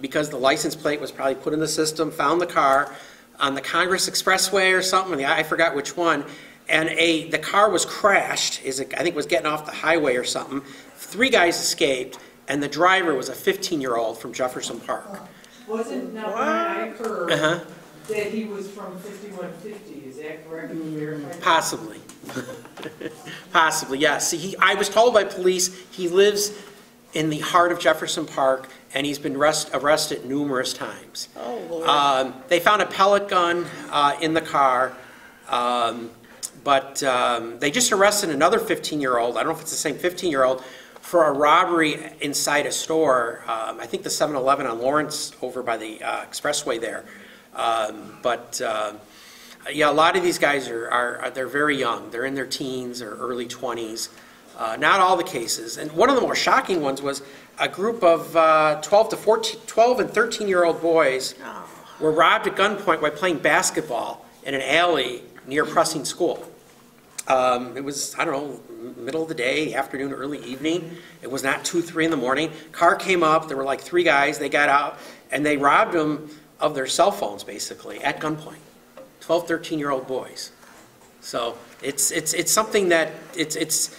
because the license plate was probably put in the system, found the car on the Congress Expressway or something. I forgot which one. And the car was crashed. I think it was getting off the highway or something. 3 guys escaped, and the driver was a 15-year-old from Jefferson Park. Wasn't now I heard that he was from 5150? Is that correct? Can you verify? Possibly. Possibly, yes. See, I was told by police he lives in the heart of Jefferson Park, and he's been arrested numerous times. Oh, Lord. They found a pellet gun in the car, but they just arrested another 15-year-old. I don't know if it's the same 15-year-old, for a robbery inside a store. I think the 7-Eleven on Lawrence over by the expressway there. Yeah, a lot of these guys they're very young. They're in their teens or early 20s. Not all the cases. And one of the more shocking ones was a group of 12 and 13-year-old boys were robbed at gunpoint while playing basketball in an alley near Pressing School. It was, I don't know, middle of the day, afternoon, early evening. It was not 2, 3 in the morning. Car came up. There were like 3 guys. They got out, and they robbed them of their cell phones, basically, at gunpoint. 12, 13-year-old boys. So it's something that it's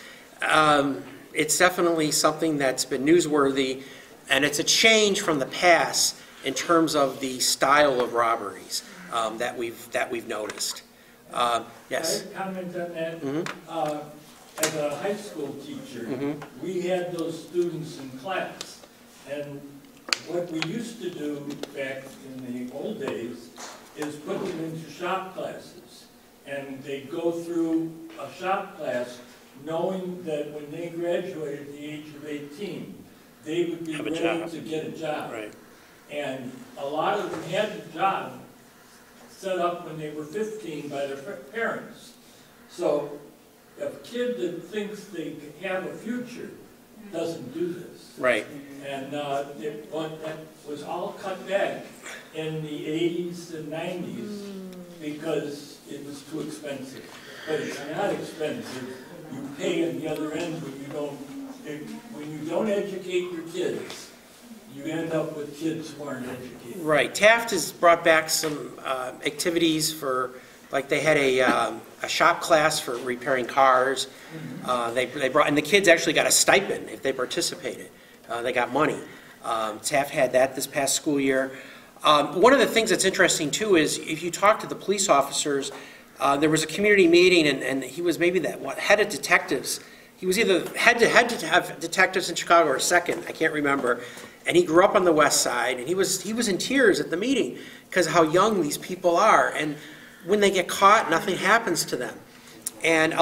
definitely something that's been newsworthy, and it's a change from the past in terms of the style of robberies that we've noticed. Yes. I comment on that. As a high school teacher, we had those students in class, and what we used to do back in the old days is put them into shop classes, and they go through a shop class knowing that when they graduated at the age of 18, they would be ready to get a job. Right. And a lot of them had the job set up when they were 15 by their parents. So a kid that thinks they have a future doesn't do this. Right. And that was all cut back in the 80s and 90s because it was too expensive. But it's not expensive. You pay on the other end when you don't educate your kids. You end up with kids who aren't educated. Right. Taft has brought back some activities for, like they had a shop class for repairing cars. They brought, and the kids actually got a stipend if they participated. They got money. Taft had that this past school year. One of the things that's interesting too is if you talk to the police officers, there was a community meeting, and he was maybe head of detectives. He was either head to have detectives in Chicago or second, I can't remember. And he grew up on the West Side, and he was in tears at the meeting because of how young these people are. And when they get caught, nothing happens to them. And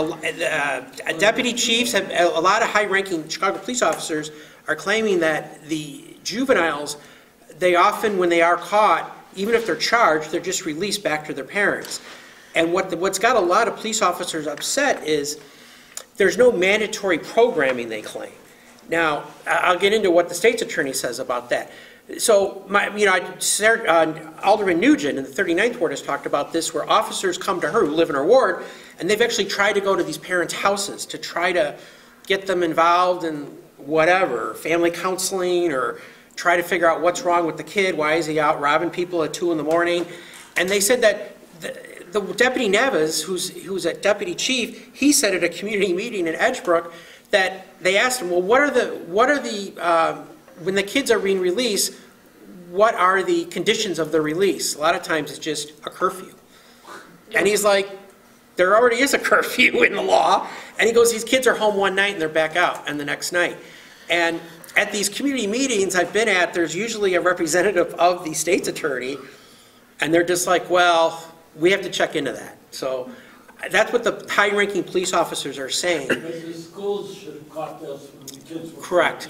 deputy chiefs, a lot of high-ranking Chicago police officers are claiming that the juveniles, they often, when they are caught, even if they're charged, they're just released back to their parents. And what's got a lot of police officers upset is there's no mandatory programming, they claim. Now, I'll get into what the state's attorney says about that. So, Alderman Nugent in the 39th Ward has talked about this, where officers come to her who live in her ward, and they've actually tried to go to these parents' houses to try to get them involved in whatever, family counseling, or try to figure out what's wrong with the kid, why is he out robbing people at 2 in the morning. And they said that the Deputy Neves, who's a deputy chief, he said at a community meeting in Edgebrook that they asked him, well, what are the when the kids are being released, what are the conditions of the release? A lot of times it's just a curfew. And he's like, there already is a curfew in the law. And he goes, these kids are home one night and they're back out and the next night. And at these community meetings I've been at, there's usually a representative of the state's attorney, and they're just like, well, we have to check into that. So that's what the high-ranking police officers are saying. But the schools should have caught those when the kids were... Correct.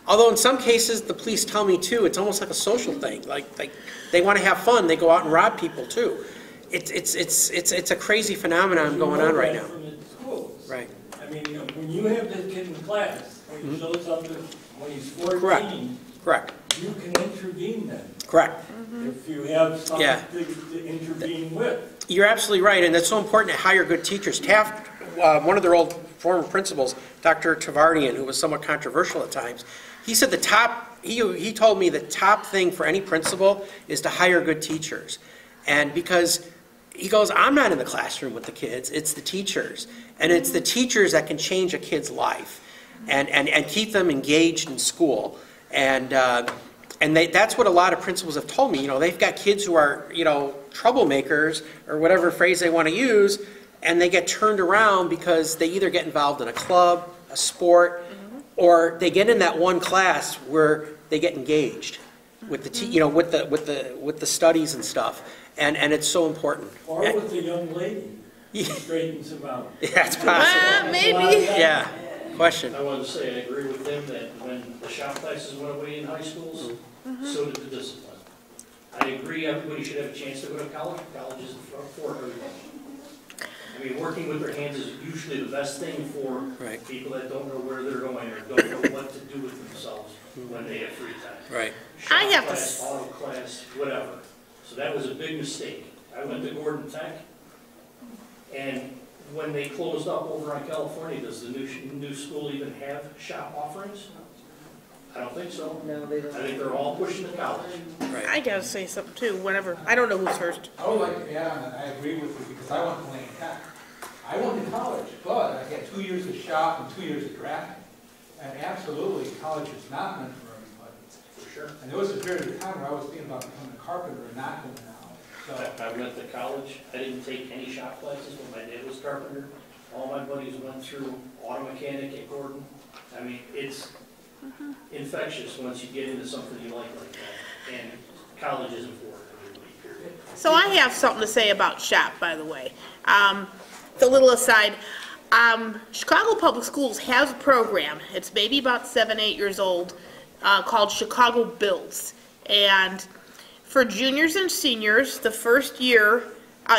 Although in some cases, the police tell me too, it's almost like a social thing. Like they want to have fun, they go out and rob people too. It's a crazy phenomenon going on right now. From the schools. Right. I mean, when you have the kid in class, when he shows up, when he's 14, Correct. you can intervene then. Correct. If you have something to intervene with. You're absolutely right, and that's so important to hire good teachers. Taft, one of their old former principals, Dr. Tavardian, who was somewhat controversial at times, he said he told me the top thing for any principal is to hire good teachers. And because he goes, I'm not in the classroom with the kids, it's the teachers. And it's the teachers that can change a kid's life and keep them engaged in school. And that's what a lot of principals have told me. You know, they've got kids who are, you know, troublemakers, or whatever phrase they want to use, and they get turned around because they either get involved in a club, a sport, or they get in that one class where they get engaged with the with the studies and stuff, and it's so important. Or with a young lady who straightens them out. Yeah, it's possible. Maybe. Yeah. Question. I wanted to say I agree with him that when the shop classes went away in high schools, so did the discipline. I agree everybody should have a chance to go to college. College is for everybody. I mean, working with their hands is usually the best thing for people that don't know where they're going or don't know what to do with themselves when they have free time. Right. Shop I have class, auto class, whatever. So that was a big mistake. I went to Gordon Tech, and when they closed up over on California, does the new school even have shop offerings? I don't think so. No, they don't. I think they're all pushing to college. I gotta say something too, whenever. I don't know who's first. I would like to add on that. I agree with you because I went to Lane Tech. I went to college, but I got 2 years of shop and 2 years of drafting. And absolutely, college is not meant for everybody. For sure. And there was a period of time where I was thinking about becoming a carpenter and not going to college. So I went to college. I didn't take any shop classes when my dad was carpenter. All my buddies went through auto mechanic at Gordon. I mean, it's infectious once you get into something you like that. And college isn't for everybody, period. So I have something to say about shop, by the way. The little aside, Chicago Public Schools has a program. It's maybe about 7, 8 years old, called Chicago Builds. And for juniors and seniors, the first year,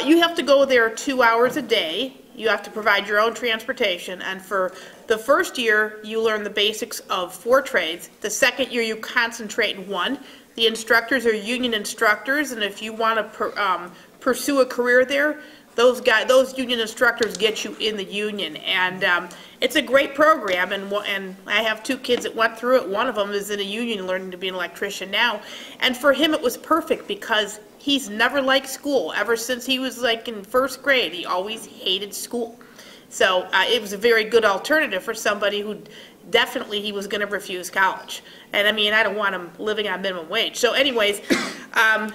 you have to go there 2 hours a day. You have to provide your own transportation. And for the first year, you learn the basics of 4 trades. The second year, you concentrate in one. The instructors are union instructors, and if you want to pursue a career there, those union instructors get you in the union. And it's a great program, and I have 2 kids that went through it. One of them is in a union learning to be an electrician now. And for him, it was perfect because he's never liked school. Ever since he was like in 1st grade, he always hated school. So it was a very good alternative for somebody who definitely he was going to refuse college. And I mean, I don't want him living on minimum wage. So anyways,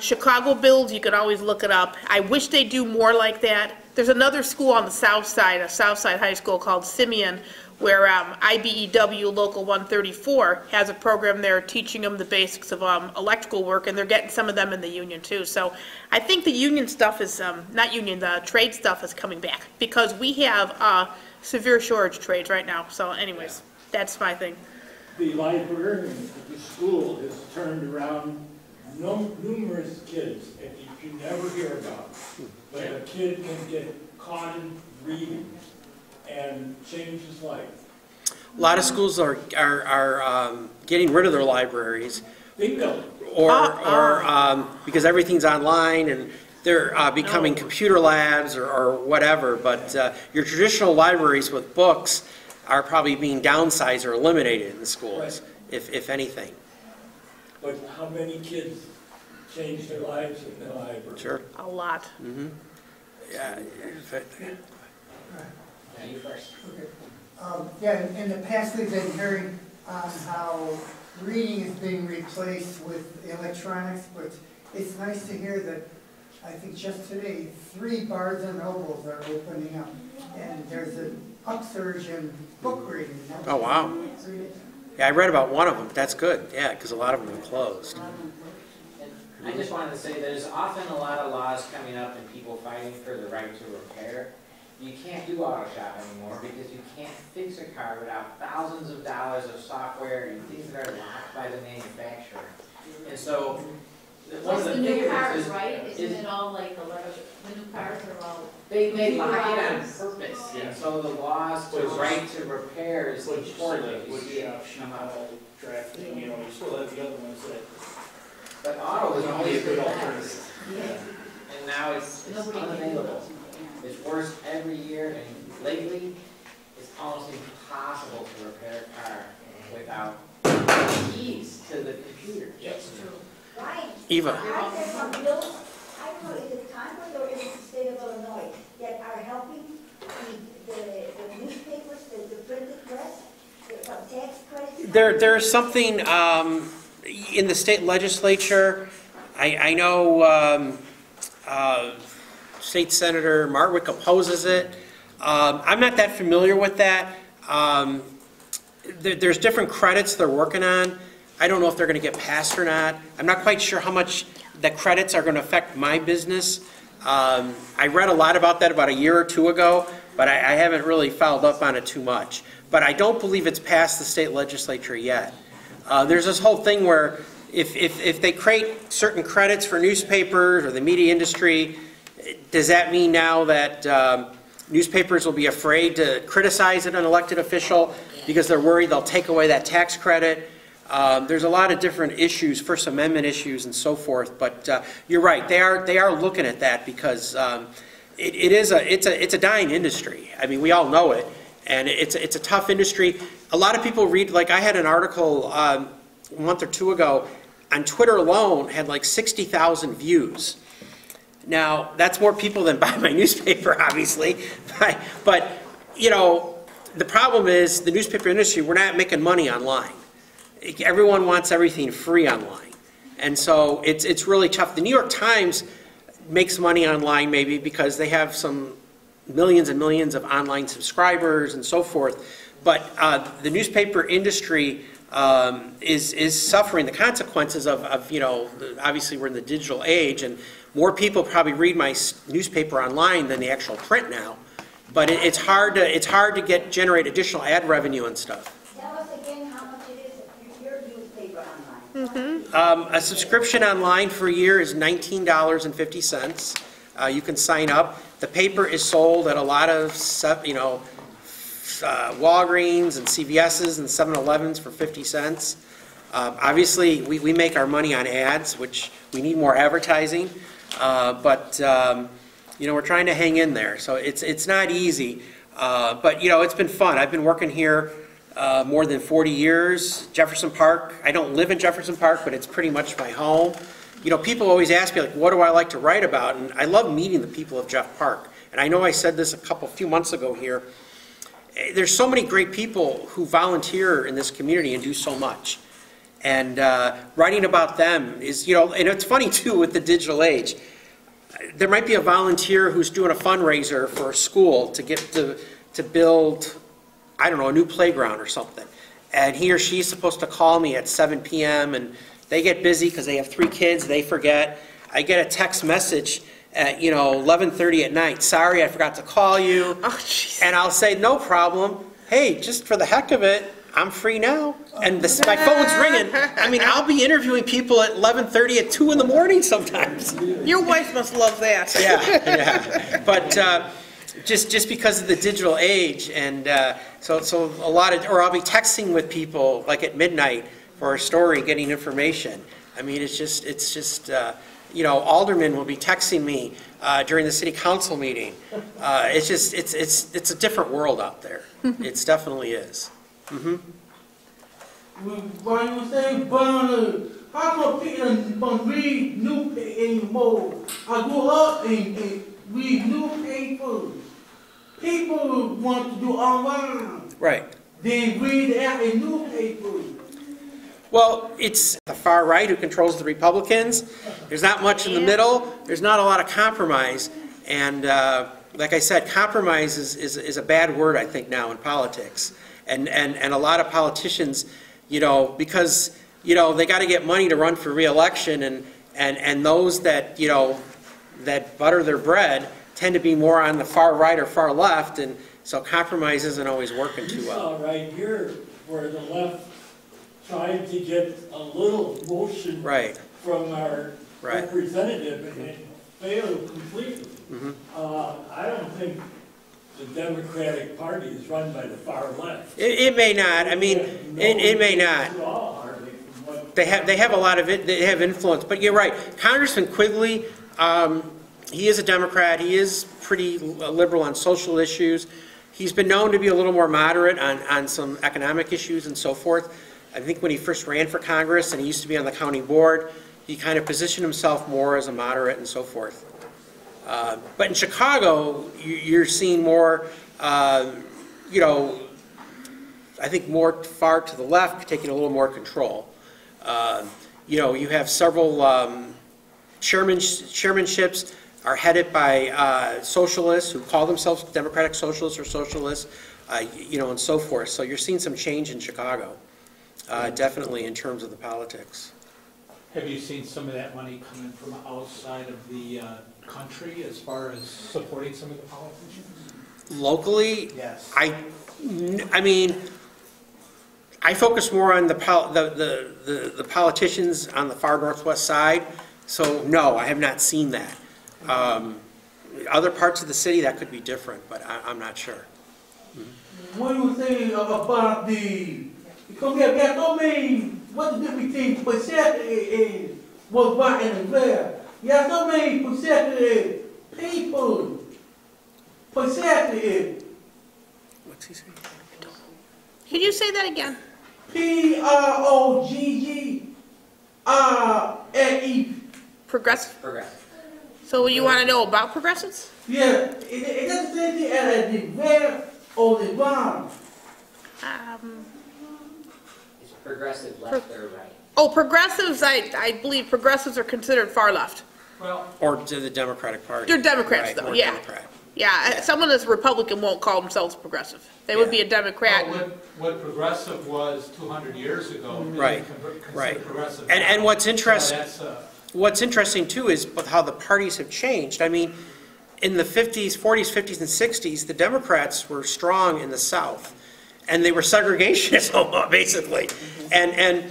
Chicago Builds, you could always look it up. I wish they do more like that. There's another school on the south side, a south side high school called Simeon, where IBEW Local 134 has a program there teaching them the basics of electrical work, and they're getting some of them in the union too. So I think the union stuff is, not union, the trade stuff is coming back because we have severe shortage of trades right now. So anyways, that's my thing. The librarian at the school has turned around numerous kids that you never hear about. But a kid can get caught in reading and change his life. A lot of schools are getting rid of their libraries. Bingo. Or because everything's online and they're becoming computer labs or whatever. But your traditional libraries with books are probably being downsized or eliminated in the schools, if anything. But how many kids change their lives in the library? Sure. A lot. Yeah. You first. Yeah, in the past we've been hearing on how reading is being replaced with electronics, but it's nice to hear that, I think just today, 3 Barnes and Nobles are opening up, and there's an upsurge in book reading. Oh, wow. Yeah, I read about one of them. That's good. Yeah, because a lot of them are closed. I just wanted to say there's often a lot of laws coming up and people fighting for the right to repair. You can't do auto shop anymore because you can't fix a car without thousands of dollars of software and things that are locked by the manufacturer. And so, one of Plus the the new things cars, is, right? Isn't it all like the new cars are all? they lock it on computerized? purpose. Yeah. And so the laws to right to repair is important. Wood shop, sheet metal, drafting, you know, you still have the other ones that. But auto is only a good alternative. Yeah. And now it's Nobody can do unavailable. it. It's worse every year, and lately, it's almost impossible to repair a car without keys to the computer. Yes. Ryan, Eva. are there some bills, I don't know, is it Congress or is it the state of Illinois, that are helping the newspapers, the printed press, some tax credits? There's something in the state legislature. I know State Senator Martwick opposes it. I'm not that familiar with that. There's different credits they're working on. I don't know if they're going to get passed or not. I'm not quite sure how much the credits are going to affect my business. I read a lot about that about a year or 2 ago, but I haven't really followed up on it too much. But I don't believe it's passed the state legislature yet. There's this whole thing where if they create certain credits for newspapers or the media industry, does that mean now that newspapers will be afraid to criticize an elected official because they're worried they'll take away that tax credit? There's a lot of different issues, First Amendment issues and so forth, but you're right, they are looking at that because it's a dying industry. I mean, we all know it, and it's a tough industry. A lot of people read, like I had an article a month or 2 ago on Twitter alone, had like 60,000 views. Now, that's more people than buy my newspaper, obviously, but you know, the problem is the newspaper industry, we're not making money online. Everyone wants everything free online. And so it's really tough. The New York Times makes money online maybe because they have some millions and millions of online subscribers and so forth. But the newspaper industry is suffering the consequences of, you know, obviously we're in the digital age and more people probably read my newspaper online than the actual print now. But it's hard to generate additional ad revenue and stuff. Tell us again how much it is your newspaper online. A subscription online for a year is $19.50. You can sign up. The paper is sold at a lot of, you know, Walgreens and CVS's and 7-Elevens for 50 cents. Obviously, we make our money on ads, which we need more advertising. But you know, we're trying to hang in there. So it's not easy. But you know, it's been fun. I've been working here more than 40 years. Jefferson Park. I don't live in Jefferson Park, but it's pretty much my home. You know, people always ask me, like, what do I like to write about? And I love meeting the people of Jeff Park. And I know I said this a few months ago here. There's so many great people who volunteer in this community and do so much. And writing about them is, you know, and it's funny too with the digital age. There might be a volunteer who's doing a fundraiser for a school to get to build, I don't know, a new playground or something. And he or she's supposed to call me at 7 p.m. and they get busy because they have 3 kids, they forget. I get a text message at, you know, 11:30 at night. Sorry, I forgot to call you. Oh, jeez. And I'll say, no problem. Hey, just for the heck of it, I'm free now. And my phone's ringing. I mean, I'll be interviewing people at 11:30 at 2 in the morning sometimes. Your wife must love that. Yeah. But just because of the digital age, and so a lot of, or I'll be texting with people like at midnight for a story, getting information. I mean, it's just you know, aldermen will be texting me during the city council meeting. It's a different world out there. It definitely is. Mm-hmm. When you say burn, how come people don't read newspaper anymore? I grew up in read newspapers. People want to do online. Right. They read the newspapers. Well, it's the far right who controls the Republicans. There's not much in the middle. There's not a lot of compromise. And like I said, compromise is a bad word, I think, now in politics. And a lot of politicians, you know, because, you know, they got to get money to run for re-election, and those that, you know, that butter their bread tend to be more on the far right or far left, and so compromise isn't always working too well. You saw right here where the left tried to get a little motion from our representative, and it failed completely. I don't think the Democratic Party is run by the far left. It may not. I mean, it may not. They have a lot of it. They have influence. But you're right. Congressman Quigley, he is a Democrat. He is pretty liberal on social issues. He's been known to be a little more moderate on some economic issues and so forth. I think when he first ran for Congress, and he used to be on the county board, he kind of positioned himself more as a moderate and so forth. But in Chicago, you're seeing more, you know, I think more far to the left, taking a little more control. You know, you have several chairmanships are headed by socialists who call themselves Democratic Socialists or Socialists, you know, and so forth. So you're seeing some change in Chicago, definitely in terms of the politics. Have you seen some of that money coming from outside of the country as far as supporting some of the politicians? Locally, yes. I mean, I focus more on the politicians on the far northwest side. So no, I have not seen that. Other parts of the city that could be different, but I'm not sure. What do you think about the? Because we have so many. What's the difference between percentage and what's right and fair? You have so many percentage people. Percentage. What's he saying? Can you say that again? PROGGRSE. Progressive? Progressive. So you want to know about progressives? Yeah, it doesn't say the at the where or the wrong. Is progressive left or right? Oh, progressives, I believe progressives are considered far left. Well, or to the Democratic Party. They're Democrats, right, though, or yeah. Democrat. Yeah, someone that's Republican won't call themselves progressive. They would be a Democrat. Well, what progressive was 200 years ago. Right, right. And what's interesting, what's interesting too is how the parties have changed. I mean, in the 50s, 40s, 50s, and 60s, the Democrats were strong in the South, and they were segregationists, basically. And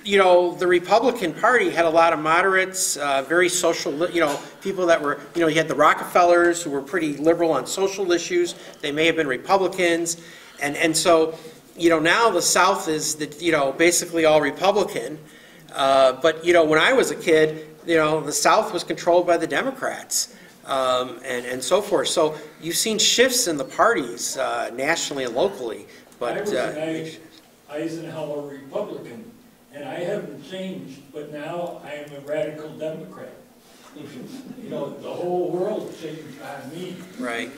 you know, the Republican Party had a lot of moderates, very social, you know, people that were, you know, you had the Rockefellers who were pretty liberal on social issues. They may have been Republicans. And so, you know, now the South is, you know, basically all Republican. But, you know, when I was a kid, you know, the South was controlled by the Democrats. And so forth. So you've seen shifts in the parties nationally and locally. But I was an Eisenhower Republican, and I haven't changed, but now I am a radical Democrat. You know, the whole world changed on me. Right,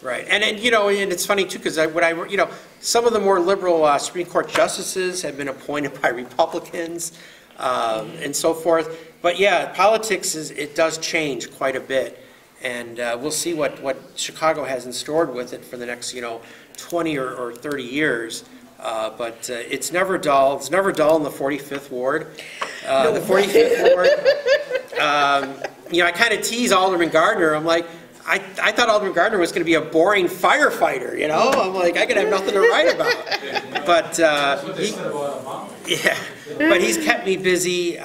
right. And you know, and it's funny too, because you know, some of the more liberal Supreme Court justices have been appointed by Republicans and so forth. But yeah, politics it does change quite a bit. And we'll see what Chicago has in store with it for the next, you know, 20 or 30 years. But it's never dull. It's never dull in the 45th Ward. The 45th Ward, you know, I kind of tease Alderman Gardner. I'm like, I thought Alderman Gardner was going to be a boring firefighter, you know? I'm like, I could have nothing to write about. But but he's kept me busy.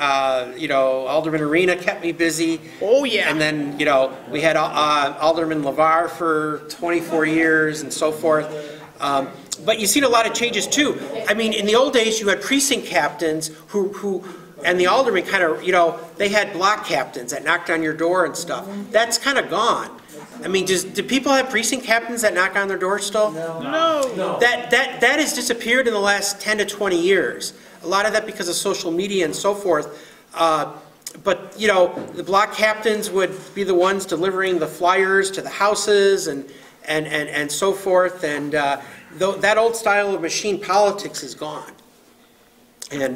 You know, Alderman Arena kept me busy. Oh, yeah. And then, you know, we had Alderman LeVar for 24 years and so forth. But you've seen a lot of changes too. I mean, in the old days, you had precinct captains who and the aldermen kind of, you know, they had block captains that knocked on your door and stuff. That's kind of gone. I mean, do people have precinct captains that knock on their door still? No. That has disappeared in the last 10 to 20 years. A lot of that because of social media and so forth. but, you know, the block captains would be the ones delivering the flyers to the houses and so forth, and that old style of machine politics is gone and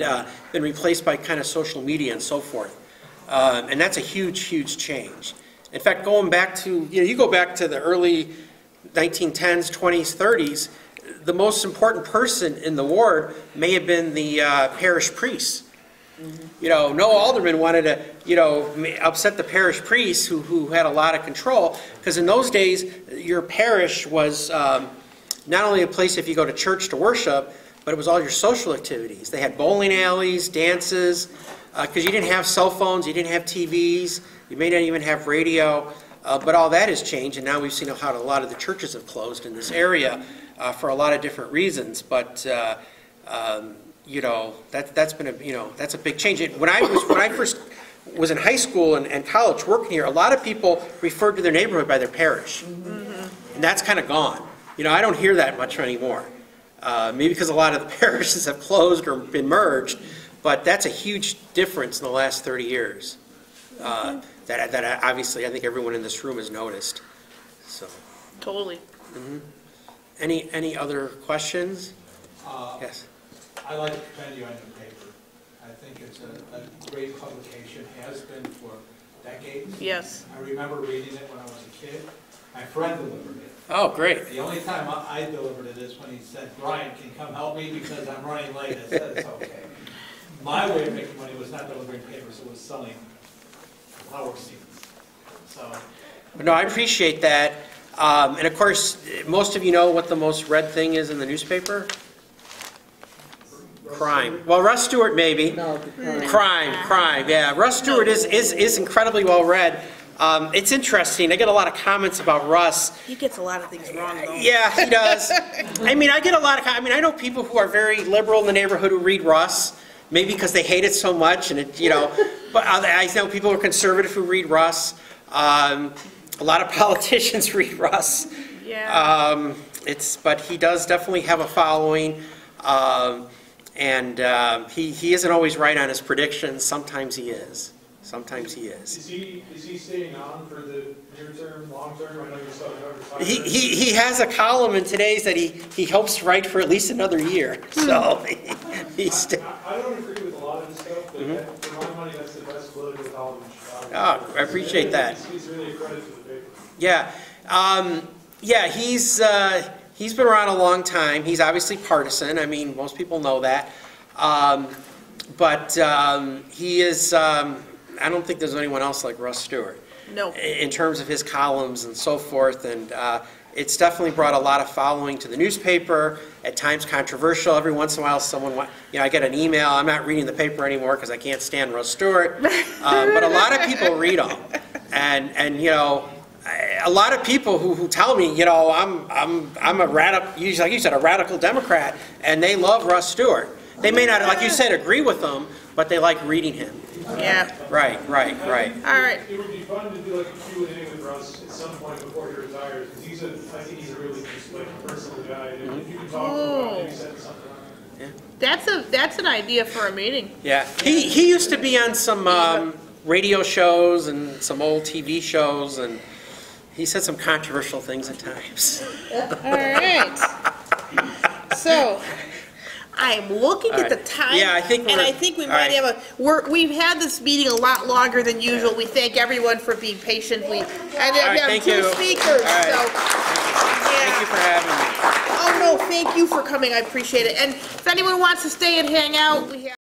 been replaced by kind of social media and so forth. And that's a huge, huge change. In fact, going back to, you know, you go back to the early 1910s, 20s, 30s, the most important person in the ward may have been the parish priest. You know, no alderman wanted to, you know, upset the parish priest who had a lot of control, because in those days, your parish was not only a place if you go to church to worship, but it was all your social activities. They had bowling alleys, dances, because you didn't have cell phones, you didn't have TVs, you may not even have radio, but all that has changed, and now we've seen how a lot of the churches have closed in this area for a lot of different reasons. But you know, that's been a, you know, that's a big change. When I first was in high school and college working here, a lot of people referred to their neighborhood by their parish, and that's kind of gone. You know, I don't hear that much anymore. Maybe because a lot of the parishes have closed or been merged, but that's a huge difference in the last 30 years. That obviously I think everyone in this room has noticed. So. Totally. Any other questions? Yes. I like to commend you on your paper. I think it's a great publication, has been for decades. Yes. I remember reading it when I was a kid. My friend delivered it. Oh, great. The only time I delivered it is when he said, "Brian, can you come help me because I'm running late?" I said, "It's okay." My way of making money was not delivering papers, it was selling flower seeds. So. No, I appreciate that. And of course, most of you know what the most read thing is in the newspaper? Crime. Well, Russ Stewart maybe. No, Crime, yeah. Russ Stewart is incredibly well read. It's interesting. I get a lot of comments about Russ. He gets a lot of things wrong, though. Yeah, he does. I mean, I get a lot of, I mean, I know people who are very liberal in the neighborhood who read Russ, maybe because they hate it so much, and it, you know, but I know people who are conservative who read Russ. A lot of politicians read Russ. Yeah. But he does definitely have a following. And he isn't always right on his predictions. Sometimes he is. Sometimes he is. Is he staying on for the near term, long term? I know you're talking about retirement. He has a column in today's that he hopes to write for at least another year. So he's. I don't agree with a lot of this stuff, but for my money, that's the best political column in Chicago. Oh, I appreciate that. He's really a credit to the paper. Yeah, yeah. He's been around a long time. He's obviously partisan. I mean, most people know that. But he is, I don't think there's anyone else like Russ Stewart. No. In terms of his columns and so forth. And it's definitely brought a lot of following to the newspaper, at times controversial. Every once in a while someone, you know, I get an email, I'm not reading the paper anymore because I can't stand Russ Stewart. But a lot of people read them. And you know, a lot of people who tell me, you know, I'm a radical, like you said, a radical Democrat, and they love Russ Stewart. They may not, like you said, agree with him, but they like reading him. Yeah. Right. All right. It would be fun to do like a Q&A with Russ at some point before he retires, because I think he's a really just like personal guy. And if you can talk to him about maybe setting something up. That's an idea for a meeting. Yeah. He used to be on some radio shows and some old TV shows, and he said some controversial things at times. All right. So, I'm looking at the time. Yeah, I think we might have we've had this meeting a lot longer than usual. We thank everyone for being patient. We have two speakers. So, thank you for having me. Oh no, thank you for coming. I appreciate it. And if anyone wants to stay and hang out, we have